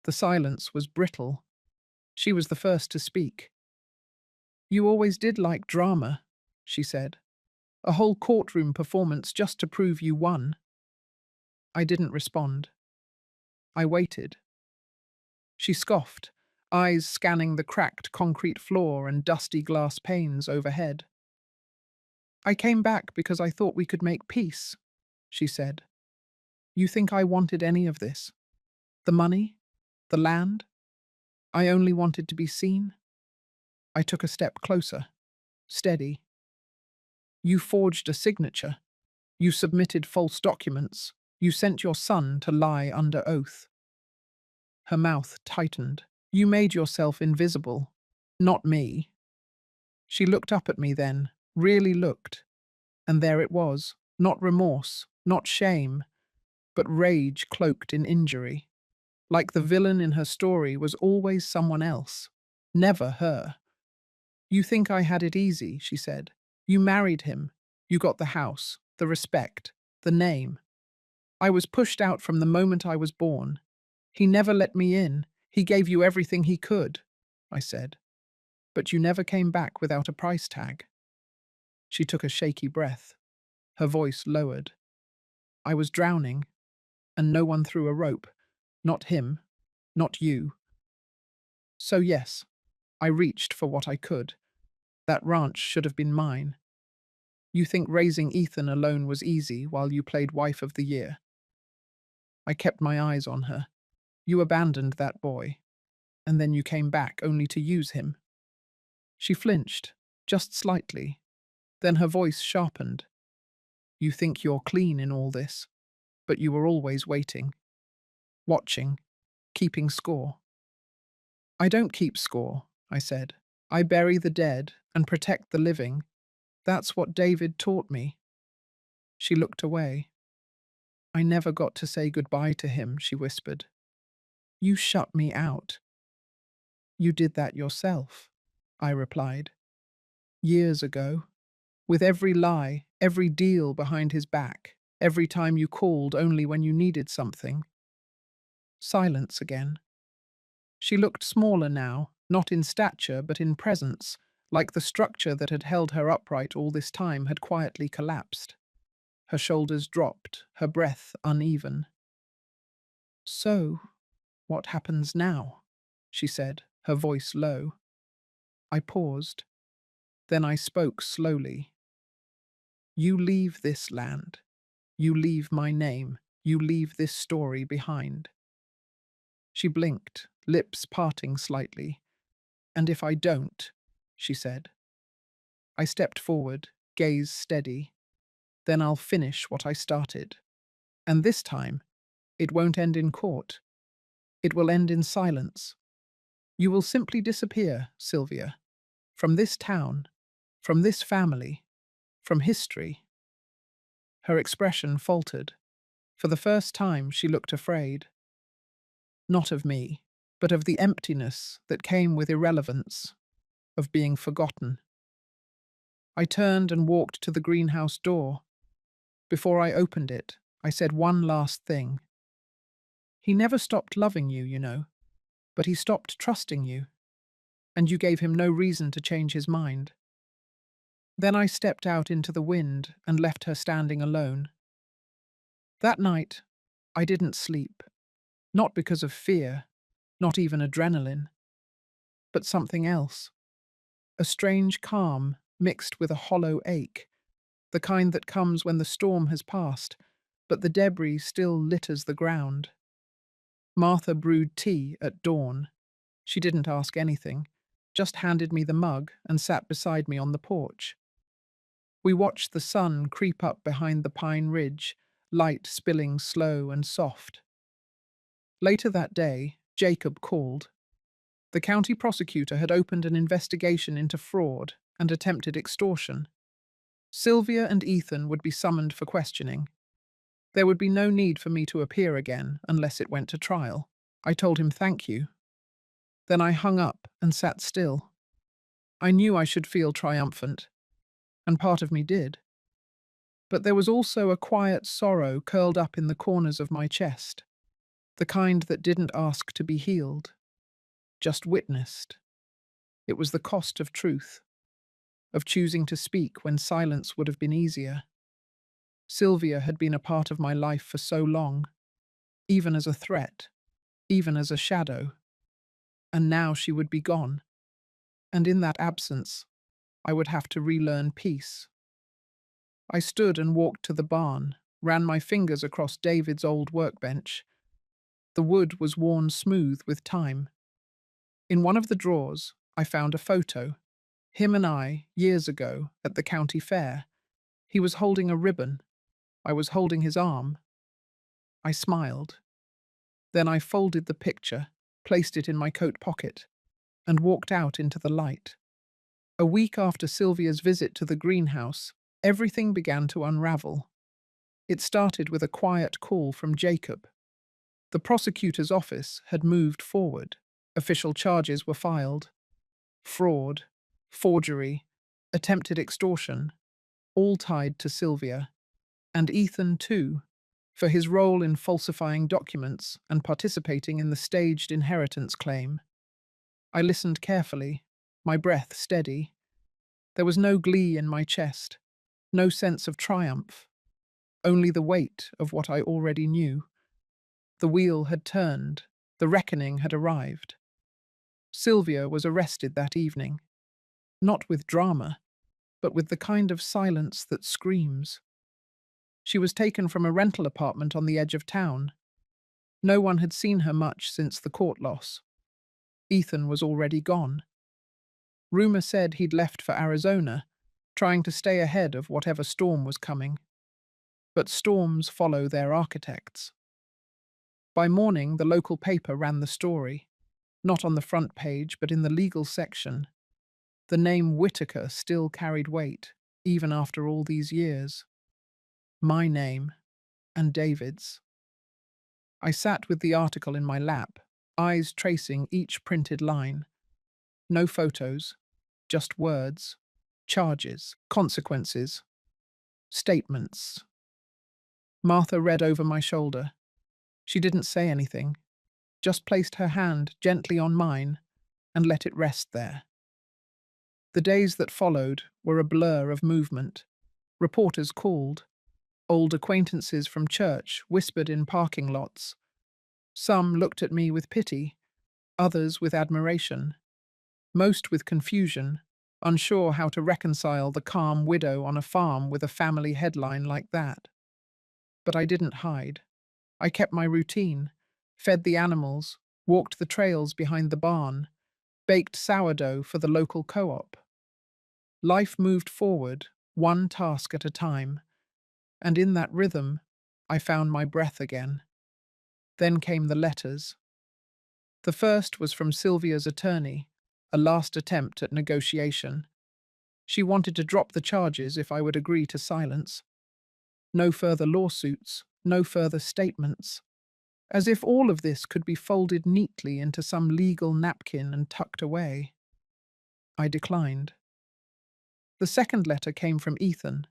The silence was brittle. She was the first to speak. "You always did like drama," she said. "A whole courtroom performance just to prove you won." I didn't respond. I waited. She scoffed, eyes scanning the cracked concrete floor and dusty glass panes overhead. "I came back because I thought we could make peace," she said. "You think I wanted any of this? The money? The land? I only wanted to be seen?" I took a step closer, steady. "You forged a signature. You submitted false documents. You sent your son to lie under oath. Her mouth tightened. You made yourself invisible. Not me. She looked up at me then, really looked, and there it was, not remorse, not shame, but rage cloaked in injury. Like the villain in her story was always someone else, never her. You think I had it easy, she said. You married him. You got the house, the respect, the name. I was pushed out from the moment I was born. He never let me in. He gave you everything he could, I said. But you never came back without a price tag. She took a shaky breath. Her voice lowered. I was drowning, and no one threw a rope. Not him, not you. So yes, I reached for what I could. That ranch should have been mine. You think raising Ethan alone was easy while you played wife of the year. I kept my eyes on her. You abandoned that boy, and then you came back only to use him. She flinched, just slightly. Then her voice sharpened. You think you're clean in all this, but you were always waiting, watching, keeping score. I don't keep score, I said. I bury the dead and protect the living. That's what David taught me. She looked away. I never got to say goodbye to him, she whispered. You shut me out. You did that yourself, I replied. Years ago. With every lie, every deal behind his back, every time you called only when you needed something. Silence again. She looked smaller now, not in stature but in presence, like the structure that had held her upright all this time had quietly collapsed. Her shoulders dropped, her breath uneven. So, what happens now? She said, her voice low. I paused. Then I spoke slowly. You leave this land. You leave my name. You leave this story behind. She blinked, lips parting slightly. And if I don't, she said. I stepped forward, gaze steady. Then I'll finish what I started. And this time, it won't end in court. It will end in silence. You will simply disappear, Sylvia. From this town, from this family, from history. Her expression faltered. For the first time, she looked afraid. Not of me, but of the emptiness that came with irrelevance, of being forgotten. I turned and walked to the greenhouse door. Before I opened it, I said one last thing. He never stopped loving you, you know, but he stopped trusting you, and you gave him no reason to change his mind. Then I stepped out into the wind and left her standing alone. That night, I didn't sleep, not because of fear, not even adrenaline, but something else. A strange calm mixed with a hollow ache, the kind that comes when the storm has passed, but the debris still litters the ground. Martha brewed tea at dawn. She didn't ask anything, just handed me the mug and sat beside me on the porch. We watched the sun creep up behind the pine ridge, light spilling slow and soft. Later that day, Jacob called. The county prosecutor had opened an investigation into fraud and attempted extortion. Sylvia and Ethan would be summoned for questioning. There would be no need for me to appear again unless it went to trial. I told him thank you. Then I hung up and sat still. I knew I should feel triumphant, and part of me did. But there was also a quiet sorrow curled up in the corners of my chest, the kind that didn't ask to be healed, just witnessed. It was the cost of truth, of choosing to speak when silence would have been easier. Sylvia had been a part of my life for so long, even as a threat, even as a shadow. And now she would be gone. And in that absence, I would have to relearn peace. I stood and walked to the barn, ran my fingers across David's old workbench. The wood was worn smooth with time. In one of the drawers, I found a photo. Him and I, years ago, at the county fair. He was holding a ribbon. I was holding his arm. I smiled. Then I folded the picture, placed it in my coat pocket, and walked out into the light. A week after Sylvia's visit to the greenhouse, everything began to unravel. It started with a quiet call from Jacob. The prosecutor's office had moved forward. Official charges were filed. Fraud, forgery, attempted extortion, all tied to Sylvia. And Ethan, too, for his role in falsifying documents and participating in the staged inheritance claim. I listened carefully, my breath steady. There was no glee in my chest, no sense of triumph, only the weight of what I already knew. The wheel had turned, the reckoning had arrived. Sylvia was arrested that evening, not with drama, but with the kind of silence that screams. She was taken from a rental apartment on the edge of town. No one had seen her much since the court loss. Ethan was already gone. Rumor said he'd left for Arizona, trying to stay ahead of whatever storm was coming. But storms follow their architects. By morning, the local paper ran the story, not on the front page, but in the legal section. The name Whitaker still carried weight, even after all these years. My name, and David's. I sat with the article in my lap, eyes tracing each printed line. No photos, just words, charges, consequences, statements. Martha read over my shoulder. She didn't say anything, just placed her hand gently on mine and let it rest there. The days that followed were a blur of movement. Reporters called. Old acquaintances from church whispered in parking lots. Some looked at me with pity, others with admiration, most with confusion, unsure how to reconcile the calm widow on a farm with a family headline like that. But I didn't hide. I kept my routine, fed the animals, walked the trails behind the barn, baked sourdough for the local co-op. Life moved forward, one task at a time, and in that rhythm, I found my breath again. Then came the letters. The first was from Sylvia's attorney, a last attempt at negotiation. She wanted to drop the charges if I would agree to silence. No further lawsuits, no further statements. As if all of this could be folded neatly into some legal napkin and tucked away. I declined. The second letter came from Ethan,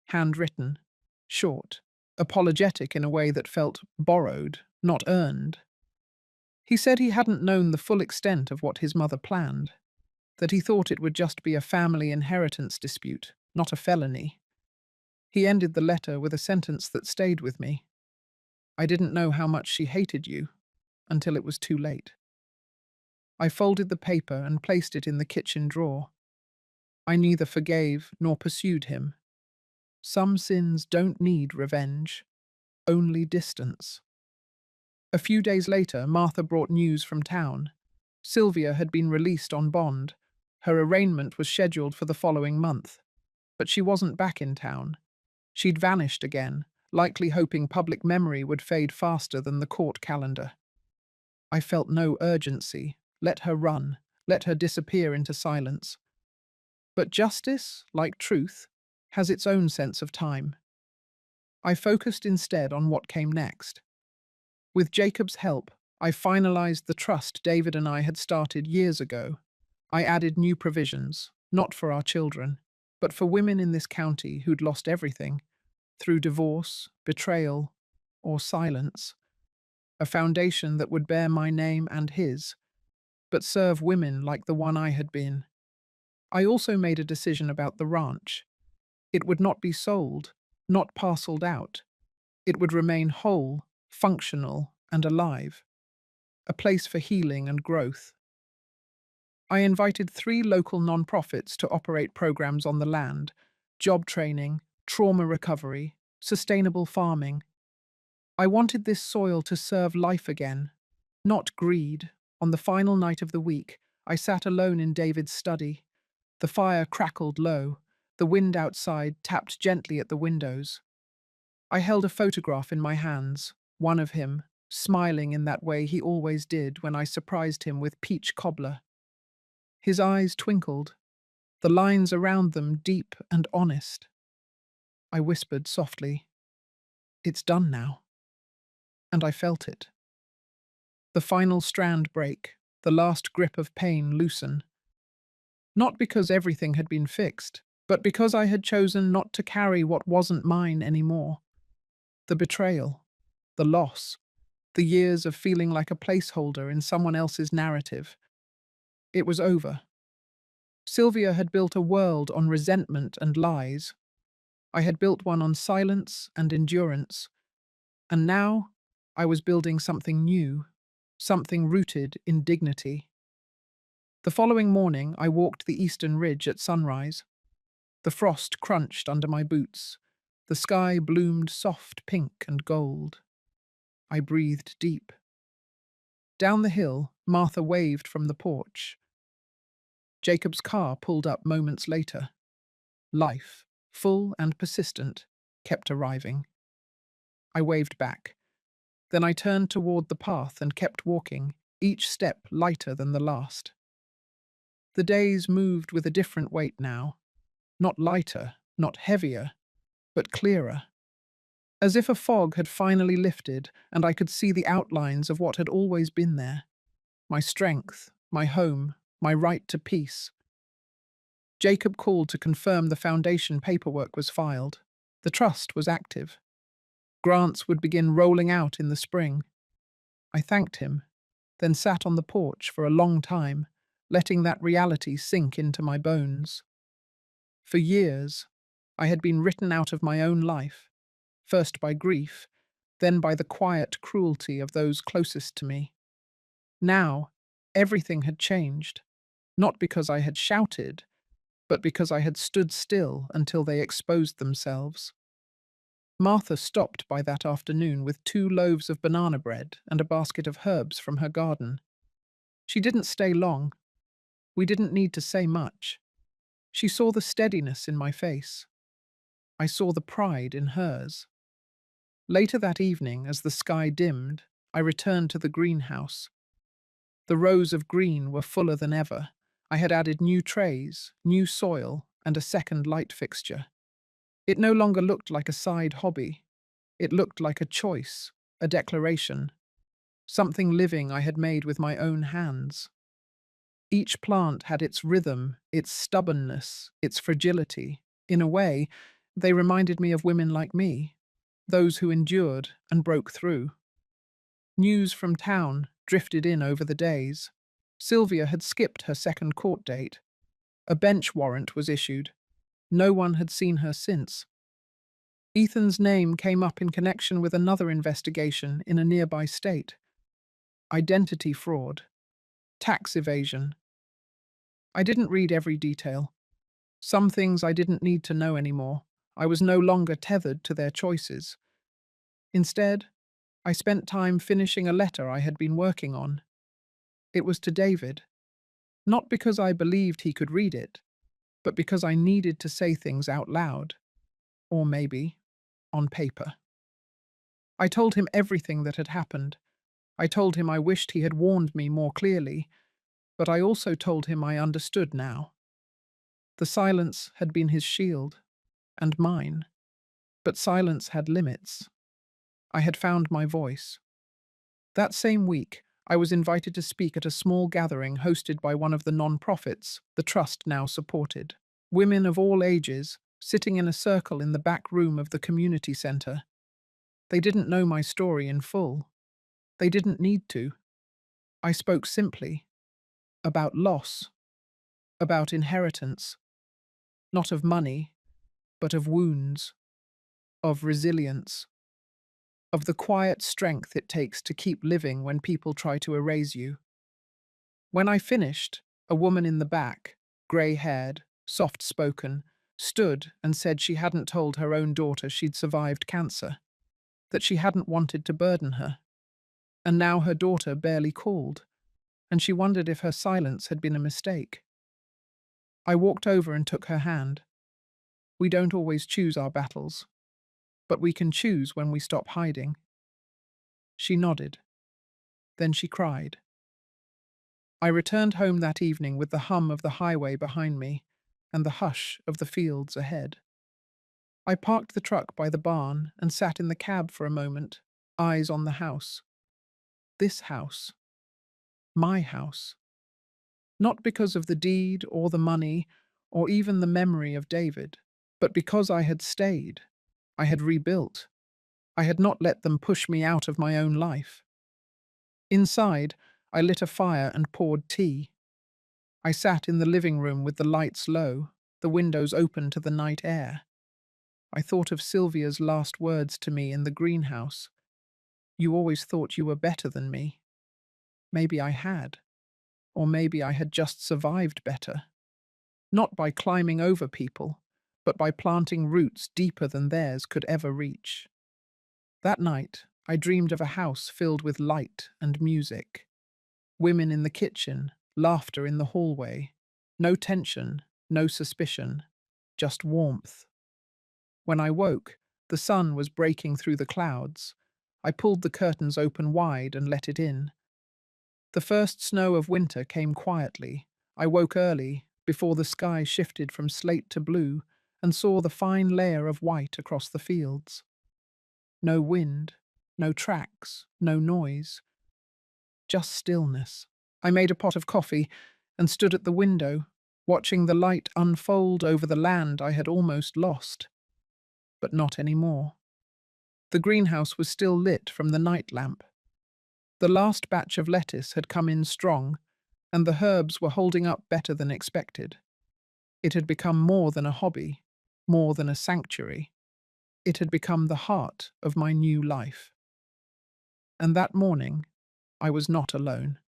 handwritten, short, apologetic in a way that felt borrowed, not earned. He said he hadn't known the full extent of what his mother planned, that he thought it would just be a family inheritance dispute, not a felony. He ended the letter with a sentence that stayed with me. I didn't know how much she hated you until it was too late. I folded the paper and placed it in the kitchen drawer. I neither forgave nor pursued him. Some sins don't need revenge, only distance. A few days later, Martha brought news from town. Sylvia had been released on bond. Her arraignment was scheduled for the following month. But she wasn't back in town. She'd vanished again, likely hoping public memory would fade faster than the court calendar. I felt no urgency. Let her run. Let her disappear into silence. But justice, like truth, has its own sense of time. I focused instead on what came next. With Jacob's help, I finalized the trust David and I had started years ago. I added new provisions, not for our children, but for women in this county who'd lost everything, through divorce, betrayal, or silence. A foundation that would bear my name and his, but serve women like the one I had been. I also made a decision about the ranch. It would not be sold, not parceled out. It would remain whole, functional, and alive. A place for healing and growth. I invited 3 local nonprofits to operate programs on the land: job training, trauma recovery, sustainable farming. I wanted this soil to serve life again, not greed. On the final night of the week, I sat alone in David's study. The fire crackled low. The wind outside tapped gently at the windows. I held a photograph in my hands, one of him, smiling in that way he always did when I surprised him with peach cobbler. His eyes twinkled, the lines around them deep and honest. I whispered softly, "It's done now." And I felt it. The final strand break, the last grip of pain loosen. Not because everything had been fixed, but because I had chosen not to carry what wasn't mine anymore. The betrayal, the loss, the years of feeling like a placeholder in someone else's narrative. It was over. Sylvia had built a world on resentment and lies. I had built one on silence and endurance. And now I was building something new, something rooted in dignity. The following morning, I walked the eastern ridge at sunrise. The frost crunched under my boots. The sky bloomed soft pink and gold. I breathed deep. Down the hill, Martha waved from the porch. Jacob's car pulled up moments later. Life, full and persistent, kept arriving. I waved back. Then I turned toward the path and kept walking, each step lighter than the last. The days moved with a different weight now. Not lighter, not heavier, but clearer. As if a fog had finally lifted and I could see the outlines of what had always been there. My strength, my home, my right to peace. Jacob called to confirm the foundation paperwork was filed. The trust was active. Grants would begin rolling out in the spring. I thanked him, then sat on the porch for a long time, letting that reality sink into my bones. For years, I had been written out of my own life, first by grief, then by the quiet cruelty of those closest to me. Now, everything had changed, not because I had shouted, but because I had stood still until they exposed themselves. Martha stopped by that afternoon with 2 loaves of banana bread and a basket of herbs from her garden. She didn't stay long. We didn't need to say much. She saw the steadiness in my face. I saw the pride in hers. Later that evening, as the sky dimmed, I returned to the greenhouse. The rows of green were fuller than ever. I had added new trays, new soil, and a second light fixture. It no longer looked like a side hobby. It looked like a choice, a declaration, something living I had made with my own hands. Each plant had its rhythm, its stubbornness, its fragility. In a way, they reminded me of women like me, those who endured and broke through. News from town drifted in over the days. Sylvia had skipped her second court date. A bench warrant was issued. No one had seen her since. Ethan's name came up in connection with another investigation in a nearby state. Identity fraud. Tax evasion. I didn't read every detail. Some things I didn't need to know anymore. I was no longer tethered to their choices. Instead, I spent time finishing a letter I had been working on. It was to David. Not because I believed he could read it, but because I needed to say things out loud. Or maybe, on paper. I told him everything that had happened. I told him I wished he had warned me more clearly, but I also told him I understood now. The silence had been his shield, and mine. But silence had limits. I had found my voice. That same week, I was invited to speak at a small gathering hosted by one of the non-profits the Trust now supported. Women of all ages, sitting in a circle in the back room of the community center. They didn't know my story in full. They didn't need to. I spoke simply. About loss. About inheritance. Not of money, but of wounds. Of resilience. Of the quiet strength it takes to keep living when people try to erase you. When I finished, a woman in the back, grey-haired, soft-spoken, stood and said she hadn't told her own daughter she'd survived cancer, that she hadn't wanted to burden her. And now her daughter barely called, and she wondered if her silence had been a mistake. I walked over and took her hand. We don't always choose our battles. but we can choose when we stop hiding." She nodded. Then she cried. I returned home that evening with the hum of the highway behind me and the hush of the fields ahead. I parked the truck by the barn and sat in the cab for a moment, eyes on the house. This house. My house. Not because of the deed or the money or even the memory of David, but because I had stayed. I had rebuilt. I had not let them push me out of my own life. Inside, I lit a fire and poured tea. I sat in the living room with the lights low, the windows open to the night air. I thought of Sylvia's last words to me in the greenhouse. "You always thought you were better than me." Maybe I had. Or maybe I had just survived better. Not by climbing over people, but by planting roots deeper than theirs could ever reach. That night, I dreamed of a house filled with light and music. Women in the kitchen, laughter in the hallway. No tension, no suspicion, just warmth. When I woke, the sun was breaking through the clouds. I pulled the curtains open wide and let it in. The first snow of winter came quietly. I woke early, before the sky shifted from slate to blue, and saw the fine layer of white across the fields. No wind, no tracks, no noise. Just stillness. I made a pot of coffee and stood at the window, watching the light unfold over the land I had almost lost. But not anymore. The greenhouse was still lit from the night lamp. The last batch of lettuce had come in strong, and the herbs were holding up better than expected. It had become more than a hobby, more than a sanctuary. It had become the heart of my new life. And that morning, I was not alone.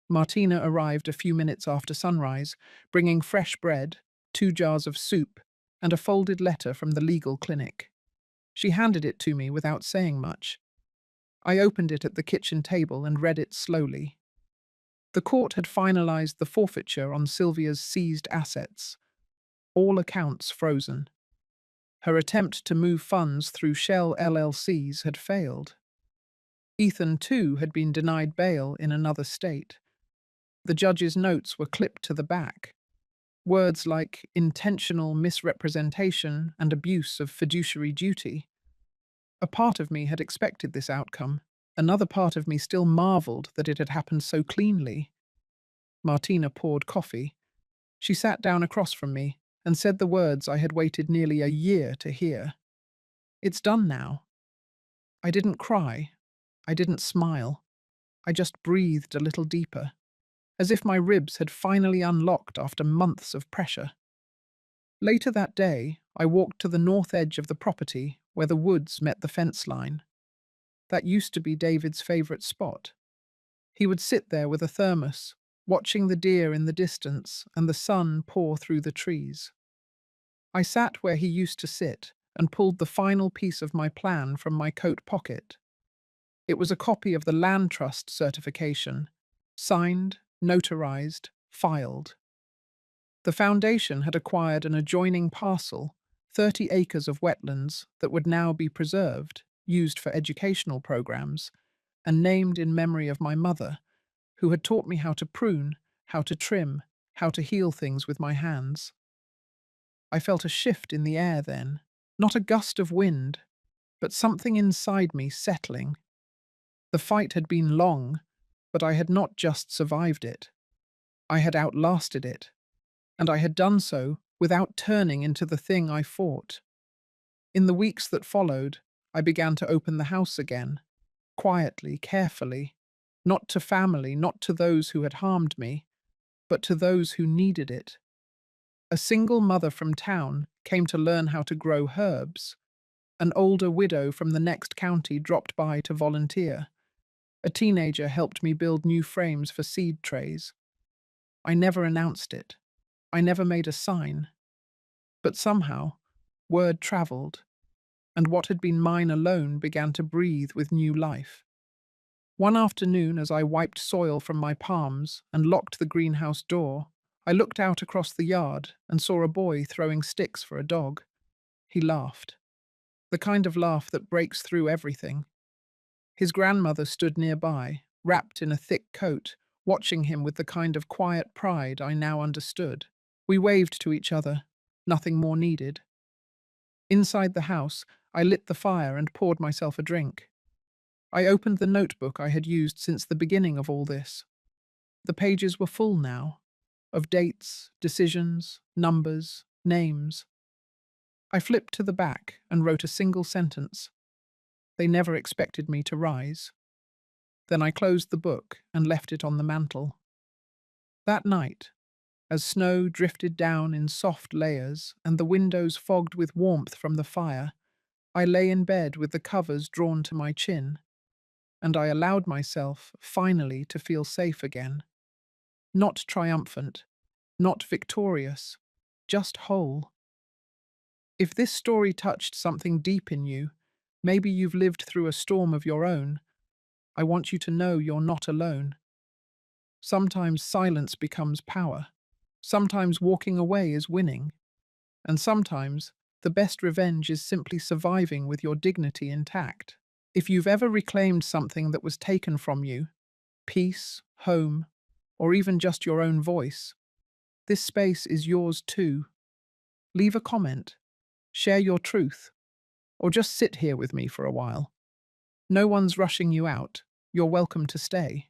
Martina arrived a few minutes after sunrise, bringing fresh bread, 2 jars of soup, and a folded letter from the legal clinic. She handed it to me without saying much. I opened it at the kitchen table and read it slowly. The court had finalized the forfeiture on Sylvia's seized assets, all accounts frozen. Her attempt to move funds through Shell LLCs had failed. Ethan, too, had been denied bail in another state. The judge's notes were clipped to the back. Words like intentional misrepresentation and abuse of fiduciary duty. A part of me had expected this outcome. Another part of me still marveled that it had happened so cleanly. Martina poured coffee. She sat down across from me and said the words I had waited nearly a year to hear. "It's done now." I didn't cry. I didn't smile. I just breathed a little deeper, as if my ribs had finally unlocked after months of pressure. Later that day, I walked to the north edge of the property where the woods met the fence line. That used to be David's favorite spot. He would sit there with a thermos, watching the deer in the distance and the sun pour through the trees. I sat where he used to sit and pulled the final piece of my plan from my coat pocket. It was a copy of the land trust certification, signed, notarized, filed. The foundation had acquired an adjoining parcel, 30 acres of wetlands that would now be preserved, used for educational programs, and named in memory of my mother, who had taught me how to prune, how to trim, how to heal things with my hands. I felt a shift in the air then, not a gust of wind, but something inside me settling. The fight had been long, but I had not just survived it. I had outlasted it, and I had done so without turning into the thing I fought. In the weeks that followed, I began to open the house again, quietly, carefully, not to family, not to those who had harmed me, but to those who needed it. A single mother from town came to learn how to grow herbs. An older widow from the next county dropped by to volunteer. A teenager helped me build new frames for seed trays. I never announced it. I never made a sign. But somehow, word traveled, and what had been mine alone began to breathe with new life. One afternoon, as I wiped soil from my palms and locked the greenhouse door, I looked out across the yard and saw a boy throwing sticks for a dog. He laughed. The kind of laugh that breaks through everything. His grandmother stood nearby, wrapped in a thick coat, watching him with the kind of quiet pride I now understood. We waved to each other. Nothing more needed. Inside the house, I lit the fire and poured myself a drink. I opened the notebook I had used since the beginning of all this. The pages were full now, of dates, decisions, numbers, names. I flipped to the back and wrote a single sentence. They never expected me to rise. Then I closed the book and left it on the mantel. That night, as snow drifted down in soft layers and the windows fogged with warmth from the fire, I lay in bed with the covers drawn to my chin, and I allowed myself, finally, to feel safe again. Not triumphant, not victorious, just whole. If this story touched something deep in you, maybe you've lived through a storm of your own, I want you to know you're not alone. Sometimes silence becomes power. Sometimes walking away is winning. And sometimes the best revenge is simply surviving with your dignity intact. If you've ever reclaimed something that was taken from you, peace, home, or even just your own voice, this space is yours too. Leave a comment, share your truth, or just sit here with me for a while. No one's rushing you out. You're welcome to stay.